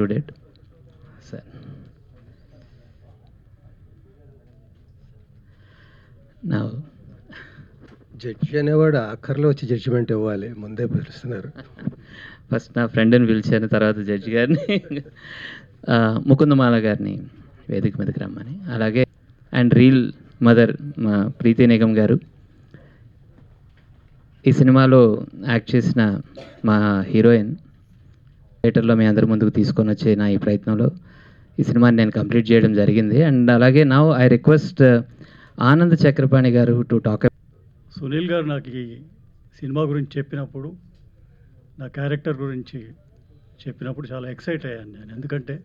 concluded. Sir. Now, judge అనేవాడు ఆఖరిలో వచ్చి జడ్జిమెంట్ ఇవ్వాలి, ముందే పిలుస్తున్నారు. ఫస్ట్ నా ఫ్రెండ్ని పిలిచాను, తర్వాత జడ్జి గారిని, ముకుందమాల గారిని వేదిక మీదకి రమ్మని, అలాగే అండ్ రీల్ మదర్ మా ప్రీతి నిగమ్ గారు, ఈ సినిమాలో యాక్ట్ చేసిన మా హీరోయిన్, థియేటర్లో మీ అందరి ముందుకు తీసుకొని వచ్చే నా ఈ ప్రయత్నంలో ఈ సినిమాని నేను కంప్లీట్ చేయడం జరిగింది. అండ్ అలాగే now I request Anand Chakrapani గారు టు టాక్. సునీల్ గారు నాకు ఈ సినిమా గురించి చెప్పినప్పుడు, నా క్యారెక్టర్ గురించి చెప్పినప్పుడు చాలా ఎక్సైట్ అయ్యాను నేను. ఎందుకంటే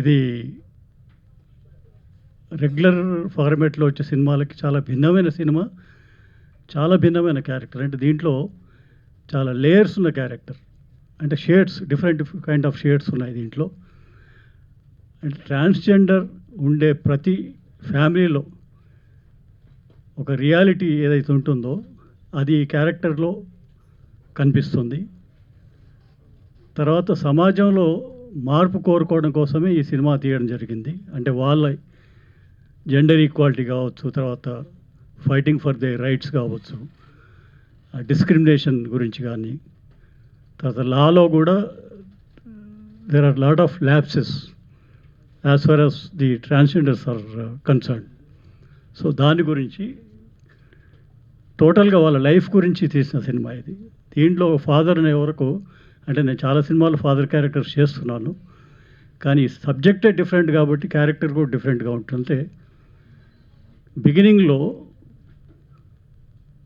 ఇది రెగ్యులర్ ఫార్మేట్లో వచ్చే సినిమాలకి చాలా భిన్నమైన సినిమా, చాలా భిన్నమైన క్యారెక్టర్. అంటే దీంట్లో చాలా లేయర్స్ ఉన్న క్యారెక్టర్, అంటే shades, different kind of shades ఉన్నాయి దీంట్లో. అంటే ట్రాన్స్జెండర్ ఉండే ప్రతి ఫ్యామిలీలో ఒక రియాలిటీ ఏదైతే ఉంటుందో అది ఈ క్యారెక్టర్లో కనిపిస్తుంది. తర్వాత సమాజంలో మార్పు కోరుకోవడం కోసమే ఈ సినిమా తీయడం జరిగింది. అంటే వాళ్ళ జెండర్ ఈక్వాలిటీ కావచ్చు, తర్వాత ఫైటింగ్ ఫర్ దే రైట్స్ కావచ్చు, డిస్క్రిమినేషన్ గురించి కానీ, తర్వాత లాలో కూడా there are lot of lapses as far as the transgenders are concern. So దాని గురించి టోటల్గా వాళ్ళ లైఫ్ గురించి తీసిన సినిమా ఇది. దీంట్లో ఫాదర్ అనే వరకు, అంటే నేను చాలా సినిమాలు ఫాదర్ క్యారెక్టర్స్ చేస్తున్నాను, కానీ సబ్జెక్టే డిఫరెంట్ కాబట్టి క్యారెక్టర్ కూడా డిఫరెంట్గా ఉంటుంది. బిగినింగ్లో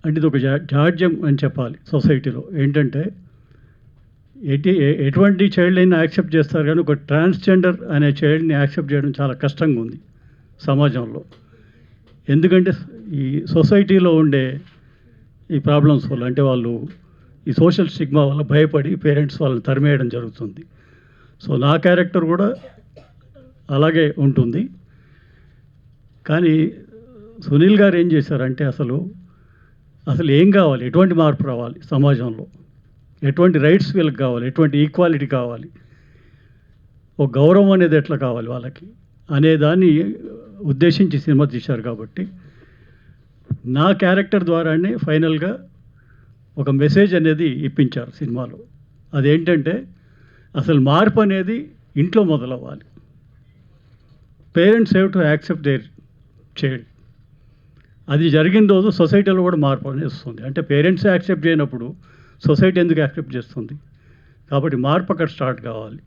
అంటే ఇది ఒక జాడ్యం అని చెప్పాలి సొసైటీలో. ఏంటంటే ఎటువంటి చైల్డ్ అయినా యాక్సెప్ట్ చేస్తారు, కానీ ఒక ట్రాన్స్జెండర్ అనే చైల్డ్ని యాక్సెప్ట్ చేయడం చాలా కష్టంగా ఉంది సమాజంలో. ఎందుకంటే ఈ సొసైటీలో ఉండే ఈ ప్రాబ్లమ్స్ వల్ల, అంటే వాళ్ళు ఈ సోషల్ స్టిగ్మా వల్ల భయపడి పేరెంట్స్ వాళ్ళని తరిమేయడం జరుగుతుంది. సో నా క్యారెక్టర్ కూడా అలాగే ఉంటుంది. కానీ సునీల్ గారు ఏం చేశారంటే అసలు ఏం కావాలి, ఎటువంటి మార్పు రావాలి సమాజంలో, ఎటువంటి రైట్స్ వీళ్ళకి కావాలి, ఎటువంటి ఈక్వాలిటీ కావాలి, ఒక గౌరవం అనేది ఎట్లా కావాలి వాళ్ళకి అనే దాన్ని ఉద్దేశించి సినిమా తీశారు. కాబట్టి నా క్యారెక్టర్ ద్వారానే ఫైనల్గా ఒక మెసేజ్ అనేది ఇప్పించారు సినిమాలో. అదేంటంటే అసలు మార్పు అనేది ఇంట్లో మొదలవ్వాలి. Parents have to accept their child. అది జరిగిన రోజు సొసైటీలో కూడా మార్పు అనేది వస్తుంది. అంటే పేరెంట్స్ యాక్సెప్ట్ చేయనప్పుడు సొసైటీ ఎందుకు యాక్సెప్ట్ చేస్తుంది? కాబట్టి మార్పు అక్కడ స్టార్ట్ కావాలి.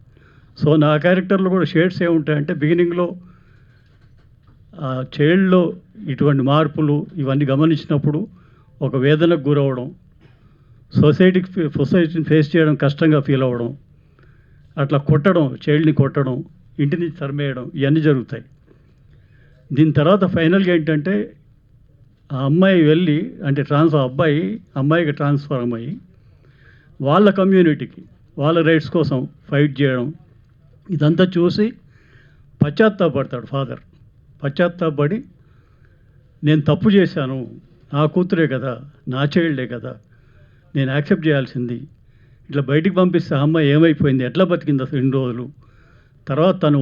సో నా క్యారెక్టర్లో కూడా షేడ్స్ ఏముంటాయంటే, బిగినింగ్లో ఆ చైల్డ్లో ఇటువంటి ఇవన్నీ గమనించినప్పుడు ఒక వేదనకు గురవడం, సొసైటీని ఫేస్ చేయడం కష్టంగా ఫీల్ అవ్వడం, అట్లా కొట్టడం, చైల్డ్ని కొట్టడం, ఇంటిని తరిమేయడం, ఇవన్నీ జరుగుతాయి. దీని తర్వాత ఫైనల్గా ఏంటంటే ఆ అమ్మాయి వెళ్ళి, అంటే అమ్మాయికి ట్రాన్స్ఫార్మ్ అయ్యి వాళ్ళ కమ్యూనిటీకి వాళ్ళ రైట్స్ కోసం ఫైట్ చేయడం, ఇదంతా చూసి పశ్చాత్తాపడతాడు ఫాదర్. పశ్చాత్తాపడి నేను తప్పు చేశాను, నా కూతురే కదా, నా చైల్డే కదా, నేను యాక్సెప్ట్ చేయాల్సింది, ఇట్లా బయటికి పంపిస్తే ఆ అమ్మాయి ఏమైపోయింది, ఎట్లా బతికింది అసలు ఇన్ని రోజులు, తర్వాత తను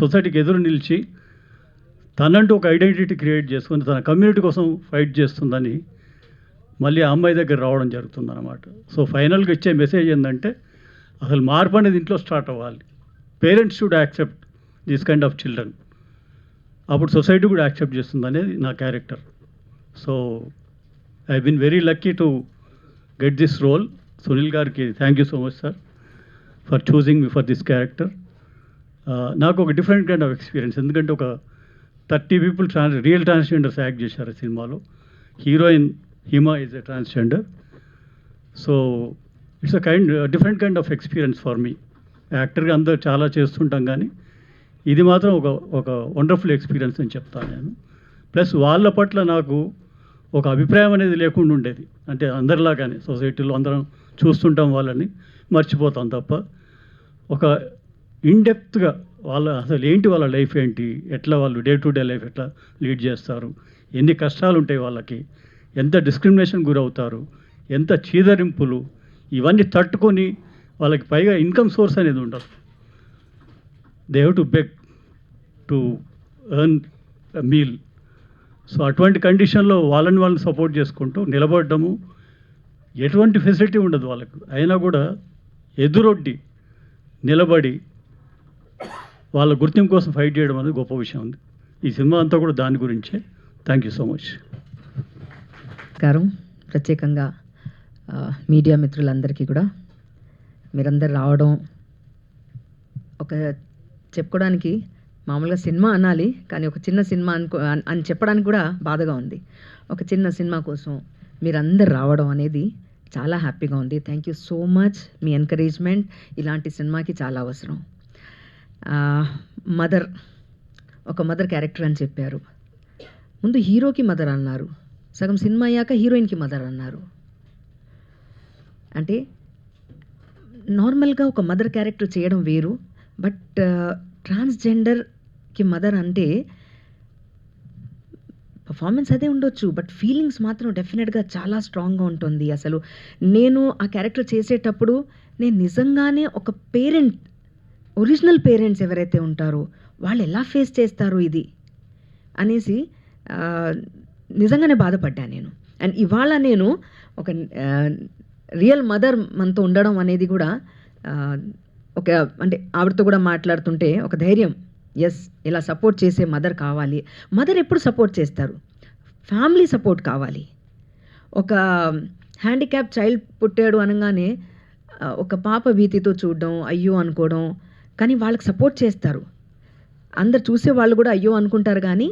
సొసైటీకి ఎదురు నిలిచి తనంటూ ఒక ఐడెంటిటీ క్రియేట్ చేసుకుని తన కమ్యూనిటీ కోసం ఫైట్ చేస్తుందని మళ్ళీ ఆ అమ్మాయి దగ్గర రావడం జరుగుతుందన్నమాట. సో ఫైనల్గా ఇచ్చే మెసేజ్ ఏంటంటే అసలు మార్పు అనేది ఇంట్లో స్టార్ట్ అవ్వాలి. Parents should accept this kind of children. అప్పుడు సొసైటీ కూడా యాక్సెప్ట్ చేస్తుంది అనేది నా character. So I been very lucky to get this role. Sunil గారికి thank you so much sir for choosing me for this character. నాకు ఒక different kind of experience. ఎందుకంటే ఒక 30 people రియల్ ట్రాన్స్జెండర్స్ యాక్ట్ చేశారు సినిమాలో. Heroine Hima is a transgender. So it's different kind of experience for me. యాక్టర్గా అందరూ చాలా చేస్తుంటాం, కానీ ఇది మాత్రం ఒక వండర్ఫుల్ ఎక్స్పీరియన్స్ అని చెప్తాను నేను. ప్లస్ వాళ్ళ పట్ల నాకు ఒక అభిప్రాయం అనేది లేకుండా ఉండేది. అంటే అందరిలాగానే సొసైటీలో అందరం చూస్తుంటాం, వాళ్ళని మర్చిపోతాం తప్ప, ఒక ఇన్డెప్త్గా అసలు ఏంటి వాళ్ళ లైఫ్ ఏంటి, ఎట్లా వాళ్ళు డే టు డే లైఫ్ ఎట్లా లీడ్ చేస్తారు, ఎన్ని కష్టాలు ఉంటాయి వాళ్ళకి, ఎంత డిస్క్రిమినేషన్ గురవుతారు, ఎంత చీదరింపులు, ఇవన్నీ తట్టుకొని వాళ్ళకి పైగా ఇన్కమ్ సోర్స్ అనేది ఉండదు. They have to beg to earn meal. So అటువంటి కండిషన్లో వాళ్ళని సపోర్ట్ చేసుకుంటూ నిలబడము, ఎటువంటి ఫెసిలిటీ ఉండదు వాళ్ళకు, అయినా కూడా ఎదురొడ్డి నిలబడి వాళ్ళ గుర్తింపు కోసం ఫైట్ చేయడం అనేది గొప్ప విషయం ఉంది. ఈ సినిమా అంతా కూడా దాని గురించే. Thank you so much. గారు ప్రత్యేకంగా మీడియా మిత్రులందరికీ కూడా మీరందరు రావడం ఒక చెప్పుకోవడానికి మామూలుగా సినిమా అనాలి, కానీ ఒక చిన్న సినిమా అని చెప్పడానికి కూడా బాధగా ఉంది. ఒక చిన్న సినిమా కోసం మీరందరు రావడం అనేది చాలా హ్యాపీగా ఉంది. Thank you so much. Me encouragement ఇలాంటి సినిమాకి చాలా అవసరం. మదర్, ఒక మదర్ క్యారెక్టర్ అని చెప్పారు. ముందు హీరోకి మదర్ అన్నారు, సగం సినిమా అయ్యాక హీరోయిన్కి మదర్ అన్నారు. అంటే నార్మల్గా ఒక మదర్ క్యారెక్టర్ చేయడం వేరు, బట్ ట్రాన్స్జెండర్కి మదర్ అంటే పర్ఫార్మెన్స్ అదే ఉండొచ్చు, బట్ ఫీలింగ్స్ మాత్రం డెఫినెట్గా చాలా స్ట్రాంగ్గా ఉంటుంది. అసలు నేను ఆ క్యారెక్టర్ చేసేటప్పుడు నేను నిజంగానే ఒక పేరెంట్, ఒరిజినల్ పేరెంట్స్ ఎవరైతే ఉంటారో వాళ్ళు ఎలా ఫేస్ చేస్తారు ఇది అనేసి నిజంగానే బాధపడ్డాను నేను. అండ్ ఇవాళ నేను ఒక రియల్ మదర్ మనతో ఉండడం అనేది కూడా ఒక అంటే ఆవిడతో కూడా మాట్లాడుతుంటే ఒక ధైర్యం, ఎస్ ఇలా సపోర్ట్ చేసే మదర్ కావాలి. మదర్ ఎప్పుడు సపోర్ట్ చేస్తారు? ఫ్యామిలీ సపోర్ట్ కావాలి. ఒక హ్యాండిక్యాప్ చైల్డ్ పుట్టాడు అనగానే ఒక పాప భీతితో చూడడం, అయ్యో అనుకోవడం, కానీ వాళ్ళకి సపోర్ట్ చేస్తారు. అందరు చూసే వాళ్ళు కూడా అయ్యో అనుకుంటారు, కానీ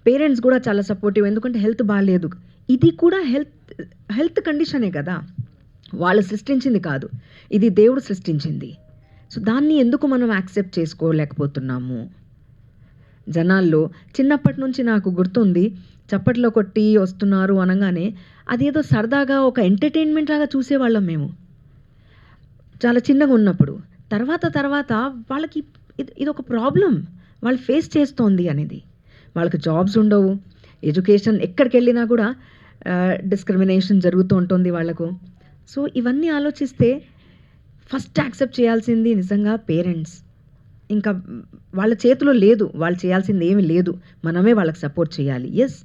పేరెంట్స్ కూడా చాలా సపోర్టివ్. ఎందుకంటే హెల్త్ బాగాలేదు, ఇది కూడా హెల్త్ కండిషనే కదా, వాళ్ళు సృష్టించింది కాదు, ఇది దేవుడు సృష్టించింది. సో దాన్ని ఎందుకు మనం యాక్సెప్ట్ చేసుకోలేకపోతున్నాము జనాల్లో? చిన్నప్పటి నుంచి నాకు గుర్తుంది, చప్పట్లో కొట్టి వస్తున్నారు అనగానే అదేదో సరదాగా ఒక ఎంటర్టైన్మెంట్ లాగా చూసేవాళ్ళం మేము చాలా చిన్నగా ఉన్నప్పుడు. తర్వాత వాళ్ళకి ఇది ఒక ప్రాబ్లం వాళ్ళు ఫేస్ చేస్తోంది అనేది. వాళ్ళకి జాబ్స్ ఉండవు, ఎడ్యుకేషన్ ఎక్కడికి వెళ్ళినా కూడా డిస్క్రిమినేషన్ జరుగుతూ ఉంటుంది వాళ్ళకు. సో ఇవన్నీ ఆలోచిస్తే ఫస్ట్ యాక్సెప్ట్ చేయాల్సింది నిజంగా పేరెంట్స్. ఇంకా వాళ్ళ చేతిలో లేదు, వాళ్ళు చేయాల్సింది ఏమీ లేదు, మనమే వాళ్ళకి సపోర్ట్ చేయాలి. ఎస్,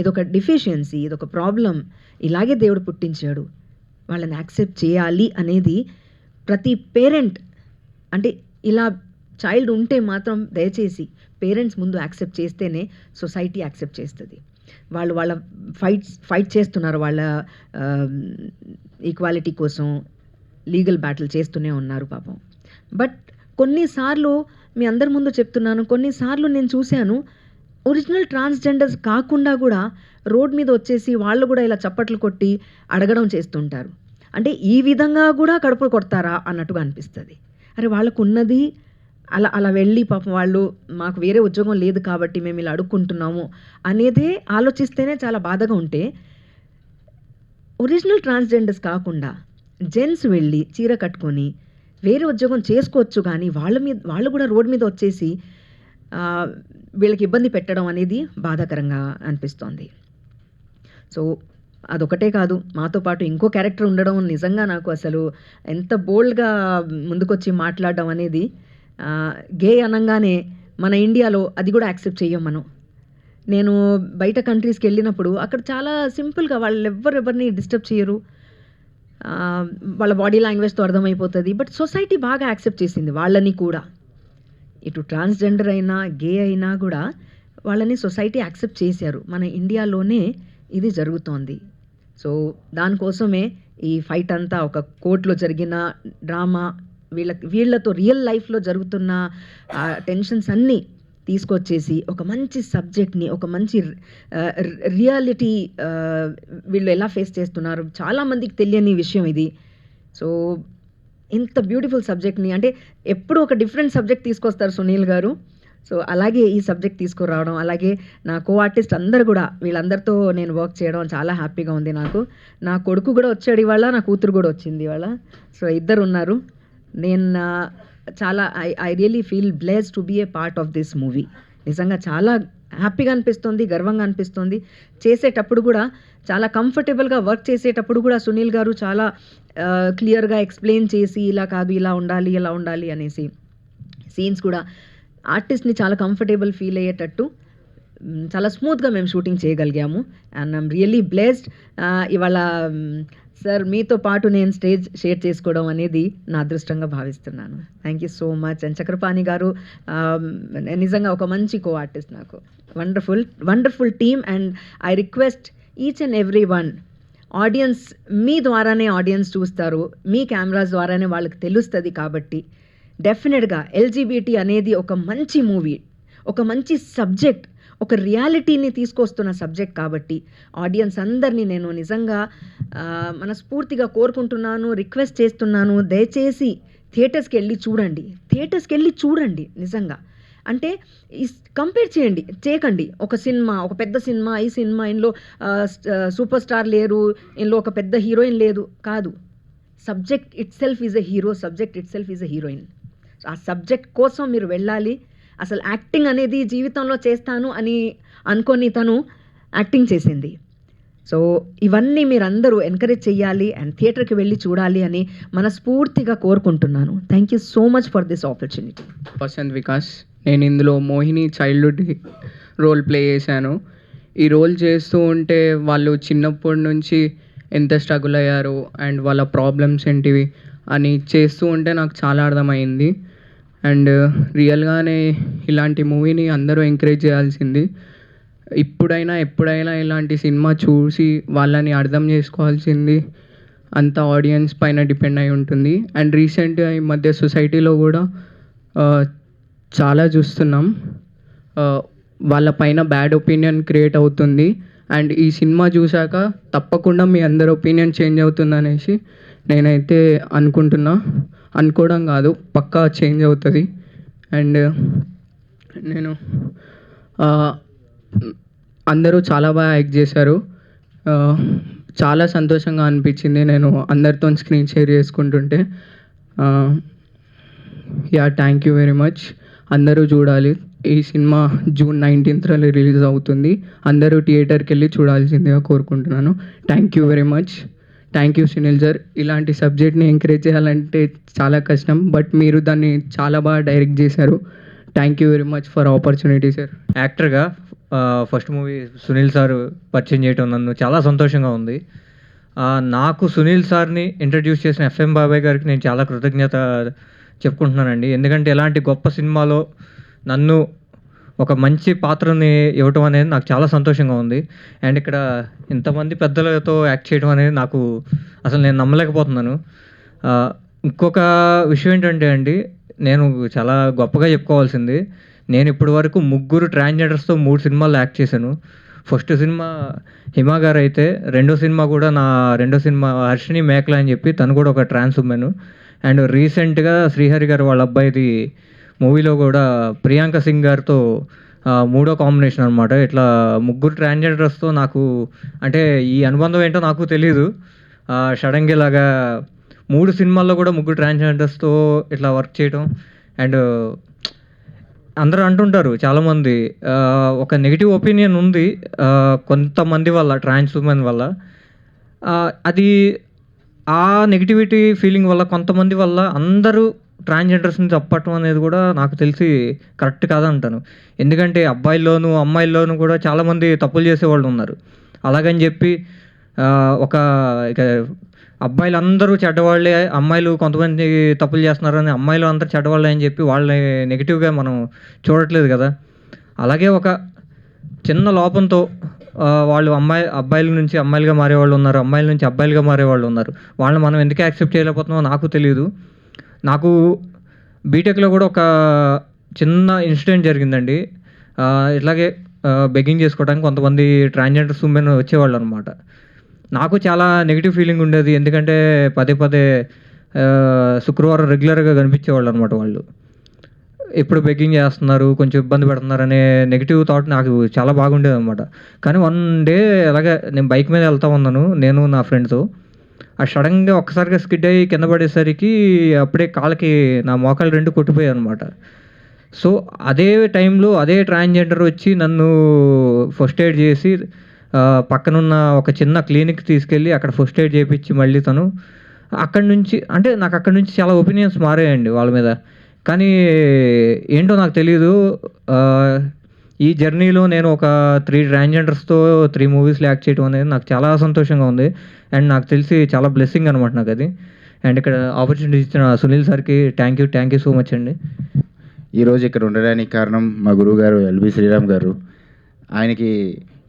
ఇదొక డిఫిషియన్సీ, ఇదొక ప్రాబ్లం, ఇలాగే దేవుడు పుట్టించాడు, వాళ్ళని యాక్సెప్ట్ చేయాలి అనేది ప్రతి పేరెంట్. అంటే ఇలా చైల్డ్ ఉంటే మాత్రం దయచేసి పేరెంట్స్ ముందు యాక్సెప్ట్ చేస్తేనే సొసైటీ యాక్సెప్ట్ చేస్తుంది. వాళ్ళ ఫైట్ చేస్తున్నారు, వాళ్ళ ఈక్వాలిటీ కోసం లీగల్ బ్యాటిల్ చేస్తూనే ఉన్నారు పాపం. బట్ కొన్నిసార్లు మీ అందరి ముందు చెప్తున్నాను, కొన్నిసార్లు నేను చూశాను ఒరిజినల్ ట్రాన్స్జెండర్స్ కాకుండా కూడా రోడ్ మీద వచ్చేసి వాళ్ళు కూడా ఇలా చప్పట్లు కొట్టి అడగడం చేస్తుంటారు. అంటే ఈ విధంగా కూడా కడుపులు కొడతారా అన్నట్టుగా అనిపిస్తుంది. అరే వాళ్ళకు ఉన్నది అలా వెళ్ళి పాపం వాళ్ళు మాకు వేరే ఉద్యోగం లేదు కాబట్టి మేము ఇలా అడుక్కుంటున్నాము అనేదే ఆలోచిస్తేనే చాలా బాధగా ఉంటే, ఒరిజినల్ ట్రాన్స్జెండర్స్ కాకుండా జెంట్స్ వెళ్ళి చీర కట్టుకొని వేరే ఉద్యోగం చేసుకోవచ్చు, కానీ వాళ్ళు కూడా రోడ్ మీద వచ్చేసి వీళ్ళకి ఇబ్బంది పెట్టడం అనేది బాధాకరంగా అనిపిస్తోంది. సో అదొకటే కాదు, మాతో పాటు ఇంకో క్యారెక్టర్ ఉండడం నిజంగా నాకు అసలు ఎంత బోల్డ్గా ముందుకొచ్చి మాట్లాడడం అనేది. గే అనగానే మన ఇండియాలో అది కూడా యాక్సెప్ట్ చెయ్యం మనం. నేను బయట కంట్రీస్కి వెళ్ళినప్పుడు అక్కడ చాలా సింపుల్గా వాళ్ళు ఎవరిని డిస్టర్బ్ చేయరు, వాళ్ళ బాడీ లాంగ్వేజ్తో అర్థమైపోతుంది. బట్ సొసైటీ బాగా యాక్సెప్ట్ చేసింది వాళ్ళని కూడా. ఇటు ట్రాన్స్జెండర్ అయినా గే అయినా కూడా వాళ్ళని సొసైటీ యాక్సెప్ట్ చేశారు. మన ఇండియాలోనే ఇది జరుగుతోంది. సో దానికోసమే ఈ ఫైట్ అంతా ఒక కోర్టులో జరిగిన డ్రామా, వీళ్ళతో రియల్ లైఫ్లో జరుగుతున్న టెన్షన్స్ అన్నీ తీసుకొచ్చేసి ఒక మంచి సబ్జెక్ట్ని, ఒక మంచి రియాలిటీ వీళ్ళు ఎలా ఫేస్ చేస్తున్నారు, చాలామందికి తెలియని విషయం ఇది. సో ఇంత బ్యూటిఫుల్ సబ్జెక్ట్ని, అంటే ఎప్పుడు ఒక డిఫరెంట్ సబ్జెక్ట్ తీసుకొస్తారు సునీల్ గారు. సో అలాగే ఈ సబ్జెక్ట్ తీసుకురావడం, అలాగే నా కో ఆర్టిస్ట్ అందరు కూడా, వీళ్ళందరితో నేను వర్క్ చేయడం చాలా హ్యాపీగా ఉంది నాకు. నా కొడుకు కూడా వచ్చాడు ఇవాళ, నా కూతురు కూడా వచ్చింది ఇవాళ. సో ఇద్దరు ఉన్నారు. నేను చాలా I really feel blessed to be a part of this movie. నిజంగా చాలా హ్యాపీగా అనిపిస్తుంది, గర్వంగా అనిపిస్తుంది. చేసేటప్పుడు కూడా చాలా కంఫర్టబుల్గా వర్క్ చేసేటప్పుడు కూడా సునీల్ గారు చాలా క్లియర్గా ఎక్స్ప్లెయిన్ చేసి ఇలా కాదు, ఇలా ఉండాలి, ఇలా ఉండాలి అనేసి సీన్స్ కూడా ఆర్టిస్ట్ని చాలా కంఫర్టబుల్ ఫీల్ అయ్యేటట్టు చాలా స్మూత్గా మేము షూటింగ్ చేయగలిగాము. And I'm really blessed. ఇవాళ సార్ మీతో పాటు నేను స్టేజ్ షేర్ చేసుకోవడం అనేది నా అదృష్టంగా భావిస్తున్నాను. Thank you so much. And Chakrapani garu నిజంగా ఒక మంచి కో ఆర్టిస్ట్ నాకు. Wonderful team. And I request each and every one, audience మీ ద్వారానే ఆడియన్స్ చూస్తారు, మీ కెమెరాస్ ద్వారానే వాళ్ళకి తెలుస్తుంది. కాబట్టి డెఫినెట్గా ఎల్జీబీటీ అనేది ఒక మంచి మూవీ, ఒక మంచి సబ్జెక్ట్, ఒక రియాలిటీని తీసుకొస్తున్న సబ్జెక్ట్. కాబట్టి ఆడియన్స్ అందరినీ నేను నిజంగా మనస్ఫూర్తిగా కోరుకుంటున్నాను, రిక్వెస్ట్ చేస్తున్నాను, దయచేసి థియేటర్స్కి వెళ్ళి చూడండి. నిజంగా అంటే కంపేర్ చేయకండి. ఒక సినిమా, ఒక పెద్ద సినిమా, ఈ సినిమా ఇందులో సూపర్ స్టార్ లేరు, ఇందులో ఒక పెద్ద హీరోయిన్ లేదు కాదు. Subject it self is a hero, subject it self is a heroine. ఆ సబ్జెక్ట్ కోసం మీరు వెళ్ళాలి. అసలు యాక్టింగ్ అనేది జీవితంలో చేస్తాను అని అనుకొని తను యాక్టింగ్ చేసింది. సో ఇవన్నీ మీరందరూ ఎంకరేజ్ చేయాలి అండ్ థియేటర్కి వెళ్ళి చూడాలి అని మనస్ఫూర్తిగా కోరుకుంటున్నాను. Thank you so much for this opportunity. Vasanth Vikas. నేను ఇందులో మోహిని చైల్డ్హుడ్ రోల్ ప్లే చేశాను. ఈ రోల్ చేస్తూ ఉంటే వాళ్ళు చిన్నప్పటి నుంచి ఎంత స్ట్రగుల్ అయ్యారు అండ్ వాళ్ళ ప్రాబ్లమ్స్ ఏంటివి అని చేస్తూ ఉంటే నాకు చాలా అర్థమైంది. అండ్ రియల్గానే ఇలాంటి మూవీని అందరూ ఎంకరేజ్ చేయాల్సింది. ఎప్పుడైనా ఇలాంటి సినిమా చూసి వాళ్ళని అర్థం చేసుకోవాల్సింది అంత ఆడియన్స్ పైన డిపెండ్ అయి ఉంటుంది. అండ్ రీసెంట్గా ఈ మధ్య సొసైటీలో కూడా చాలా చూస్తున్నాం, వాళ్ళ పైన బ్యాడ్ ఒపీనియన్ క్రియేట్ అవుతుంది. అండ్ ఈ సినిమా చూశాక తప్పకుండా మీ అందరి ఒపీనియన్ చేంజ్ అవుతుంది అనేసి నేనైతే అనుకోవడం కాదు, పక్కా చేంజ్ అవుతుంది. అండ్ నేను అందరూ చాలా బాగా యాక్ట్ చేశారు. చాలా సంతోషంగా అనిపించింది నేను అందరితో స్క్రీన్ షేర్ చేసుకుంటుంటే. Thank you very much. అందరూ చూడాలి. ఈ సినిమా June 19th రిలీజ్ అవుతుంది. అందరూ థియేటర్కి వెళ్ళి చూడాల్సిందిగా కోరుకుంటున్నాను. Thank you very much. Thank you Sunil sir. ఇలాంటి సబ్జెక్ట్ని ఎంకరేజ్ చేయాలంటే చాలా కష్టం, బట్ మీరు దాన్ని చాలా బాగా డైరెక్ట్ చేశారు. Thank you very much for opportunity sir. యాక్టర్గా ఫస్ట్ మూవీ సునీల్ సార్ పరిచయం చేయటం నన్ను చాలా సంతోషంగా ఉంది. నాకు సునీల్ సార్ని ఇంట్రడ్యూస్ చేసిన FM బాబాయ్ గారికి నేను చాలా కృతజ్ఞత చెప్పుకుంటున్నానండి. ఎందుకంటే ఇలాంటి గొప్ప సినిమాలో నన్ను ఒక మంచి పాత్రని ఇవ్వటం అనేది నాకు చాలా సంతోషంగా ఉంది. అండ్ ఇక్కడ ఇంతమంది పెద్దలతో యాక్ట్ చేయడం అనేది నాకు అసలు నేను నమ్మలేకపోతున్నాను. ఇంకొక విషయం ఏంటంటే అండి, నేను చాలా గొప్పగా చెప్పుకోవాల్సింది, నేను ఇప్పటి వరకు 3 ట్రాన్స్జెండర్స్తో 3 సినిమాల్లో యాక్ట్ చేశాను. ఫస్ట్ సినిమా హిమా గారు అయితే, రెండో సినిమా కూడా నా రెండో సినిమా హర్షిని మేకల అని చెప్పి తను కూడా ఒక ట్రాన్స్ ఉమెన్. అండ్ రీసెంట్గా శ్రీహరి గారు వాళ్ళ అబ్బాయిది మూవీలో కూడా ప్రియాంక సింగ్ గారితో 3వ కాంబినేషన్ అనమాట. ఇట్లా 3 ట్రాన్స్జెండర్స్తో నాకు అంటే ఈ అనుబంధం ఏంటో నాకు తెలీదు. షడంగి లాగా 3 సినిమాల్లో కూడా 3 ట్రాన్స్జెండర్స్తో ఇట్లా వర్క్ చేయడం. అండ్ అందరూ అంటుంటారు చాలామంది, ఒక నెగిటివ్ ఒపీనియన్ ఉంది కొంతమంది వల్ల, ట్రాన్స్ ఉమెన్ వల్ల. అది ఆ నెగిటివిటీ ఫీలింగ్ వల్ల, కొంతమంది వల్ల అందరూ ట్రాన్స్జెండర్స్ని తప్పటం అనేది కూడా నాకు తెలిసి కరెక్ట్ కాదంటాను. ఎందుకంటే అబ్బాయిల్లోనూ అమ్మాయిల్లోనూ కూడా చాలామంది తప్పులు చేసేవాళ్ళు ఉన్నారు. అలాగని చెప్పి ఇక అబ్బాయిలు అందరూ చెడ్డవాళ్ళే, అమ్మాయిలు కొంతమంది తప్పులు చేస్తున్నారని అమ్మాయిలు అందరూ చెడ్డవాళ్ళే అని చెప్పి వాళ్ళని నెగిటివ్గా మనం చూడట్లేదు కదా. అలాగే ఒక చిన్న లోపంతో వాళ్ళు అబ్బాయిల నుంచి అమ్మాయిలుగా మారేవాళ్ళు ఉన్నారు, అమ్మాయిల నుంచి అబ్బాయిలుగా మారేవాళ్ళు ఉన్నారు. వాళ్ళని మనం ఎందుకు యాక్సెప్ట్ చేయలేకపోతున్నామో నాకు తెలియదు. నాకు బీటెక్లో కూడా ఒక చిన్న ఇన్సిడెంట్ జరిగిందండి. ఇట్లాగే బెగ్గింగ్ చేసుకోవడానికి కొంతమంది ట్రాన్స్జెండర్స్ ఉమెన్ వచ్చేవాళ్ళు అనమాట. నాకు చాలా నెగిటివ్ ఫీలింగ్ ఉండేది, ఎందుకంటే పదే శుక్రవారం రెగ్యులర్గా కనిపించేవాళ్ళు అనమాట. వాళ్ళు ఎప్పుడు బెగ్గింగ్ చేస్తున్నారు, కొంచెం ఇబ్బంది పెడుతున్నారు అనే నెగిటివ్ థాట్ నాకు చాలా బాగుండేది అనమాట. కానీ వన్ డే అలాగే నేను బైక్ మీద వెళ్తా ఉన్నాను, నేను నా ఫ్రెండ్తో. సడన్గా ఒక్కసారిగా స్కిడ్ అయ్యి కింద పడేసరికి అప్పుడే కాళ్ళకి నా మోకాలు 2 కొట్టిపోయాయి అనమాట. సో అదే టైంలో అదే ట్రాన్స్జెండర్ వచ్చి నన్ను ఫస్ట్ ఎయిడ్ చేసి పక్కనున్న ఒక చిన్న క్లినిక్ తీసుకెళ్ళి అక్కడ ఫస్ట్ ఎయిడ్ చేయించి మళ్ళీ తను అక్కడి నుంచి అంటే నాకు అక్కడి నుంచి చాలా ఒపీనియన్స్ మారాయండి వాళ్ళ మీద. కానీ ఏంటో నాకు తెలీదు, ఈ జర్నీలో నేను ఒక 3 ట్రాన్స్జెండర్స్తో 3 మూవీస్లో యాక్ట్ చేయడం అనేది నాకు చాలా సంతోషంగా ఉంది. అండ్ నాకు తెలిసి చాలా బ్లెస్సింగ్ అనమాట నాకు అది. అండ్ ఇక్కడ ఆపర్చునిటీ ఇచ్చిన సునీల్ సార్కి థ్యాంక్ యూ సో మచ్ అండి. ఈరోజు ఇక్కడ ఉండడానికి కారణం మా గురువు గారు ఎల్బి శ్రీరామ్ గారు. ఆయనకి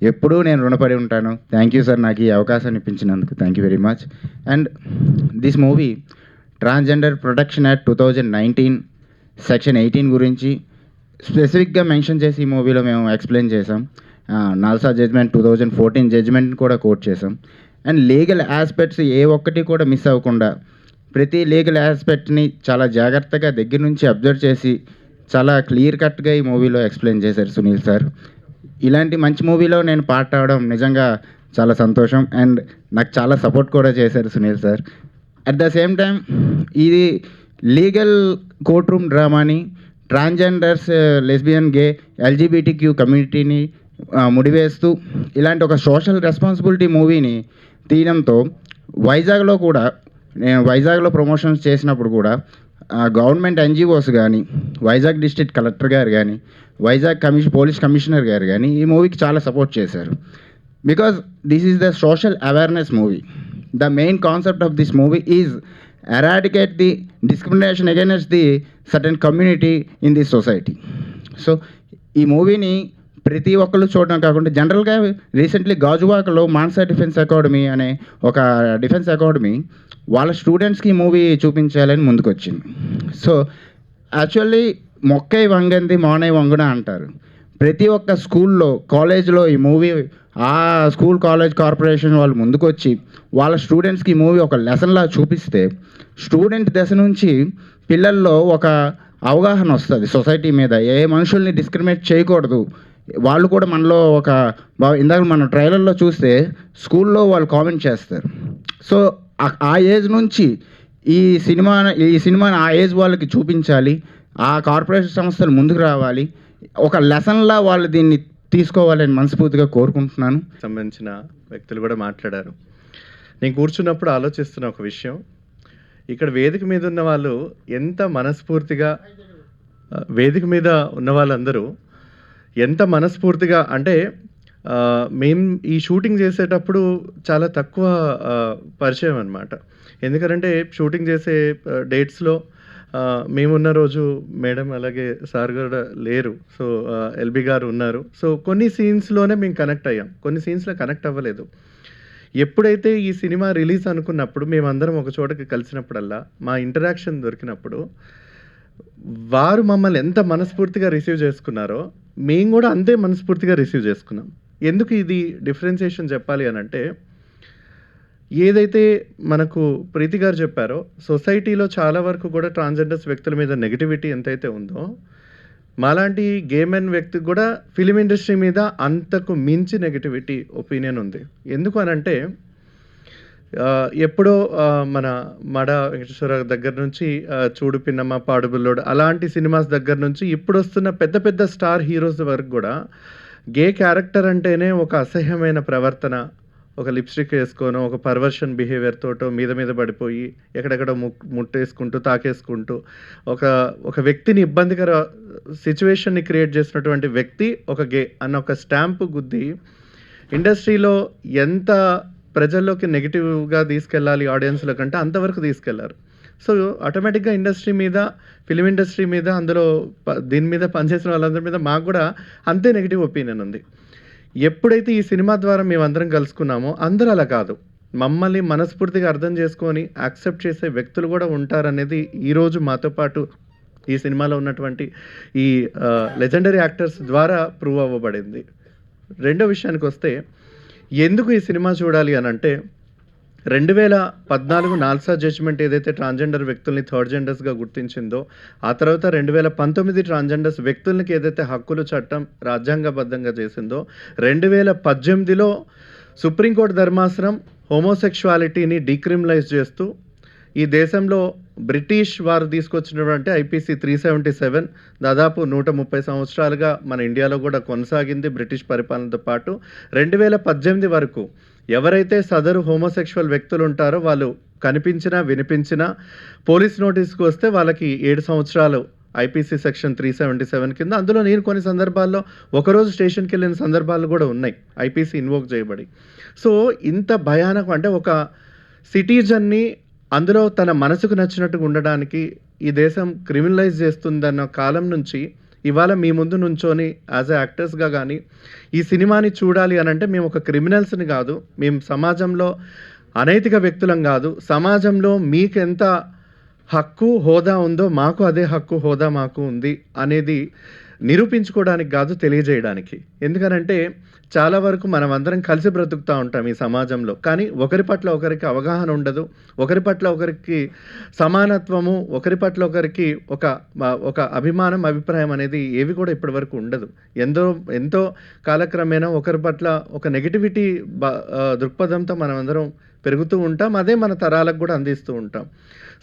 ఎప్పుడూ నేను రుణపడి ఉంటాను. థ్యాంక్ యూ సార్, నాకు ఈ అవకాశాన్ని ఇప్పించినందుకు thank you very much. And this movie transgender protection act 2019 section 18 గురించి స్పెసిఫిక్గా మెన్షన్ చేసి ఈ మూవీలో మేము ఎక్స్ప్లెయిన్ చేసాం. నాల్సా జడ్జ్మెంట్ 2014 జడ్జ్మెంట్ని కూడా కోట్ చేసాం. అండ్ లీగల్ ఆస్పెక్ట్స్ ఏ ఒక్కటి కూడా మిస్ అవ్వకుండా ప్రతి లీగల్ ఆస్పెక్ట్ని చాలా జాగ్రత్తగా దగ్గర నుంచి అబ్జర్వ్ చేసి చాలా క్లియర్ కట్గా ఈ మూవీలో ఎక్స్ప్లెయిన్ చేశారు సునీల్ సార్. ఇలాంటి మంచి మూవీలో నేను పార్ట్ అవడం నిజంగా చాలా సంతోషం. అండ్ నాకు చాలా సపోర్ట్ కూడా చేశారు Sunil sir. At the same time ఇది లీగల్ కోర్ట్ రూమ్ డ్రామాని ట్రాన్స్జెండర్స్, లెస్బియన్, గే, ఎల్జీబీటీక్యూ కమ్యూనిటీని ముడివేస్తూ ఇలాంటి ఒక సోషల్ రెస్పాన్సిబిలిటీ మూవీని తీయడంతో వైజాగ్లో కూడా నేను వైజాగ్లో ప్రమోషన్స్ చేసినప్పుడు కూడా గవర్నమెంట్ ఎన్జిఓస్ కానీ, వైజాగ్ డిస్ట్రిక్ట్ కలెక్టర్ గారు కానీ, వైజాగ్ పోలీస్ కమిషనర్ గారు కానీ ఈ మూవీకి చాలా సపోర్ట్ చేశారు. Because this is the social awareness movie. The main concept of this movie is eradicate the discrimination against the certain community in this society. So ఈ మూవీని ప్రతి ఒక్కళ్ళు చూడడం కాకుండా జనరల్గా రీసెంట్లీ గాజువాకలో మాన్సా డిఫెన్స్ అకాడమీ అనే ఒక డిఫెన్స్ అకాడమీ వాళ్ళ స్టూడెంట్స్కి ఈ మూవీ చూపించాలని ముందుకు వచ్చింది. సో యాక్చువల్లీ మొక్కై వంగంది మౌనై వంగున అంటారు. ప్రతి ఒక్క స్కూల్లో, కాలేజ్లో ఈ మూవీ ఆ స్కూల్ కాలేజ్ కార్పొరేషన్ వాళ్ళు ముందుకు వచ్చి వాళ్ళ స్టూడెంట్స్కి ఈ మూవీ ఒక లెసన్లా చూపిస్తే స్టూడెంట్ దశ నుంచి పిల్లల్లో ఒక అవగాహన వస్తుంది సొసైటీ మీద. ఏ మనుషుల్ని డిస్క్రిమినేట్ చేయకూడదు, వాళ్ళు కూడా మనలో ఒక ఇందాక మనం ట్రైలర్లో చూస్తే స్కూల్లో వాళ్ళు కామెంట్ చేస్తారు. సో ఆ ఏజ్ నుంచి ఈ సినిమాని ఆ ఏజ్ వాళ్ళకి చూపించాలి, ఆ కార్పొరేషన్ సంస్థలు ముందుకు రావాలి, ఒక లెసన్లా వాళ్ళు దీన్ని తీసుకోవాలని మనస్ఫూర్తిగా కోరుకుంటున్నాను. సంబంధించిన వ్యక్తులు కూడా మాట్లాడారు. నేను కూర్చున్నప్పుడు ఆలోచిస్తున్న ఒక విషయం, ఇక్కడ వేదిక మీద ఉన్న వాళ్ళు ఎంత మనస్ఫూర్తిగా, వేదిక మీద ఉన్న వాళ్ళందరూ ఎంత మనస్ఫూర్తిగా అంటే మేము ఈ షూటింగ్ చేసేటప్పుడు చాలా తక్కువ పరిచయం అనమాట. ఎందుకంటే షూటింగ్ చేసే డేట్స్లో మేమున్న రోజు మేడం అలాగే సార్ కూడా లేరు. సో ఎల్బి గారు ఉన్నారు. సో కొన్ని సీన్స్లోనే మేము కనెక్ట్ అయ్యాం, కొన్ని సీన్స్లో కనెక్ట్ అవ్వలేదు. ఎప్పుడైతే ఈ సినిమా రిలీజ్ అనుకున్నప్పుడు మేమందరం ఒక చోటకి కలిసినప్పుడల్లా మా ఇంటరాక్షన్ దొరికినప్పుడు వారు మమ్మల్ని ఎంత మనస్ఫూర్తిగా రిసీవ్ చేసుకున్నారో మేము కూడా అంతే మనస్ఫూర్తిగా రిసీవ్ చేసుకున్నాం. ఎందుకు ఇది డిఫరెన్సియేషన్ చెప్పాలి అని అంటే, ఏదైతే మనకు ప్రీతి గారు చెప్పారో సొసైటీలో చాలా వరకు కూడా ట్రాన్స్జెండర్స్ వ్యక్తుల మీద నెగిటివిటీ ఎంతైతే ఉందో, మాలాంటి గే మెన్ వ్యక్తికి కూడా ఫిలిం ఇండస్ట్రీ మీద అంతకు మించి నెగిటివిటీ ఒపీనియన్ ఉంది. ఎందుకు అనంటే ఎప్పుడో మన మడ వెంకటేశ్వర దగ్గర నుంచి చూడు పిన్నమ్మ, పాడుబుల్లోడు అలాంటి సినిమాస్ దగ్గర నుంచి ఇప్పుడు వస్తున్న పెద్ద పెద్ద స్టార్ హీరోస్ వరకు కూడా గే క్యారెక్టర్ అంటేనే ఒక అసహ్యమైన ప్రవర్తన, ఒక లిప్స్టిక్ వేసుకోనో, ఒక పర్వర్షన్ బిహేవియర్ తోటో మీద పడిపోయి ఎక్కడెక్కడ ముట్టేసుకుంటూ తాకేసుకుంటూ ఒక వ్యక్తిని ఇబ్బందికర సిచ్యువేషన్ని క్రియేట్ చేసినటువంటి వ్యక్తి ఒక గే అన్న ఒక స్టాంపు గుద్ది ఇండస్ట్రీలో ఎంత ప్రజల్లోకి నెగిటివ్గా తీసుకెళ్ళాలి ఆడియన్స్లో కంటే అంతవరకు తీసుకెళ్లారు. సో ఆటోమేటిక్గా ఇండస్ట్రీ మీద, ఫిలిం ఇండస్ట్రీ మీద, అందులో దీని మీద పనిచేసిన వాళ్ళందరి మీద మాకు కూడా అంతే నెగిటివ్ ఒపీనియన్ ఉంది. ఎప్పుడైతే ఈ సినిమా ద్వారా మేమందరం కలుసుకున్నామో అందరూ అలా కాదు, మమ్మల్ని మనస్ఫూర్తిగా అర్థం చేసుకొని యాక్సెప్ట్ చేసే వ్యక్తులు కూడా ఉంటారనేది ఈరోజు మాతో పాటు ఈ సినిమాలో ఉన్నటువంటి ఈ లెజెండరీ యాక్టర్స్ ద్వారా ప్రూవ్ అవ్వబడింది. రెండో విషయానికి వస్తే ఎందుకు ఈ సినిమా చూడాలి అని అంటే, 2014 నాల్సా జడ్జ్మెంట్ ఏదైతే ట్రాన్స్జెండర్ వ్యక్తుల్ని థర్డ్ జెండర్స్గా గుర్తించిందో, ఆ తర్వాత 2019 ట్రాన్స్జెండర్స్ వ్యక్తులకి ఏదైతే హక్కులు చట్టం రాజ్యాంగబద్ధంగా చేసిందో, 2018లో సుప్రీంకోర్టు ధర్మాసనం హోమోసెక్షువాలిటీని డీక్రిమినలైజ్ చేస్తూ ఈ దేశంలో బ్రిటిష్ వారు తీసుకొచ్చినటువంటి ఐపీసీ 377 దాదాపు 130 సంవత్సరాలుగా మన ఇండియాలో కూడా కొనసాగింది బ్రిటిష్ పరిపాలనతో పాటు. 2018 వరకు ఎవరైతే సదరు హోమోసెక్షువల్ వ్యక్తులు ఉంటారో వాళ్ళు కనిపించినా వినిపించినా పోలీస్ నోటీస్కి వస్తే వాళ్ళకి 7 సంవత్సరాలు ఐపీసీ సెక్షన్ 377 కింద. అందులో నేను కొన్ని సందర్భాల్లో ఒకరోజు స్టేషన్కి వెళ్ళిన సందర్భాలు కూడా ఉన్నాయి ఐపీసీ ఇన్వోక్ చేయబడి. సో ఇంత భయానకం, అంటే ఒక సిటిజన్ని అందులో తన మనసుకు నచ్చినట్టుగా ఉండడానికి ఈ దేశం క్రిమినలైజ్ చేస్తుందన్న కాలం నుంచి ఇవాళ మీ ముందు నుంచొని యాజ్ ఎ యాక్టర్స్గా కానీ ఈ సినిమాని చూడాలి అని అంటే మేము ఒక క్రిమినల్స్ని కాదు, మేము సమాజంలో అనైతిక వ్యక్తులం కాదు, సమాజంలో మీకు ఎంత హక్కు హోదా ఉందో మాకు అదే హక్కు హోదా మాకు ఉంది అనేది నిరూపించుకోవడానికి కాదు, తెలియజేయడానికి. ఎందుకనంటే చాలా వరకు మనం అందరం కలిసి బ్రతుకుతూ ఉంటాం ఈ సమాజంలో, కానీ ఒకరి పట్ల ఒకరికి అవగాహన ఉండదు, ఒకరి పట్ల ఒకరికి సమానత్వము, ఒకరి పట్ల ఒకరికి ఒక అభిమానం అభిప్రాయం అనేది ఏవి కూడా ఇప్పటివరకు ఉండదు. ఎంతో కాలక్రమేణా ఒకరి పట్ల ఒక నెగిటివిటీ దృక్పథంతో మనం అందరం పెరుగుతూ ఉంటాం, అదే మన తరాలకు కూడా అందిస్తూ ఉంటాం.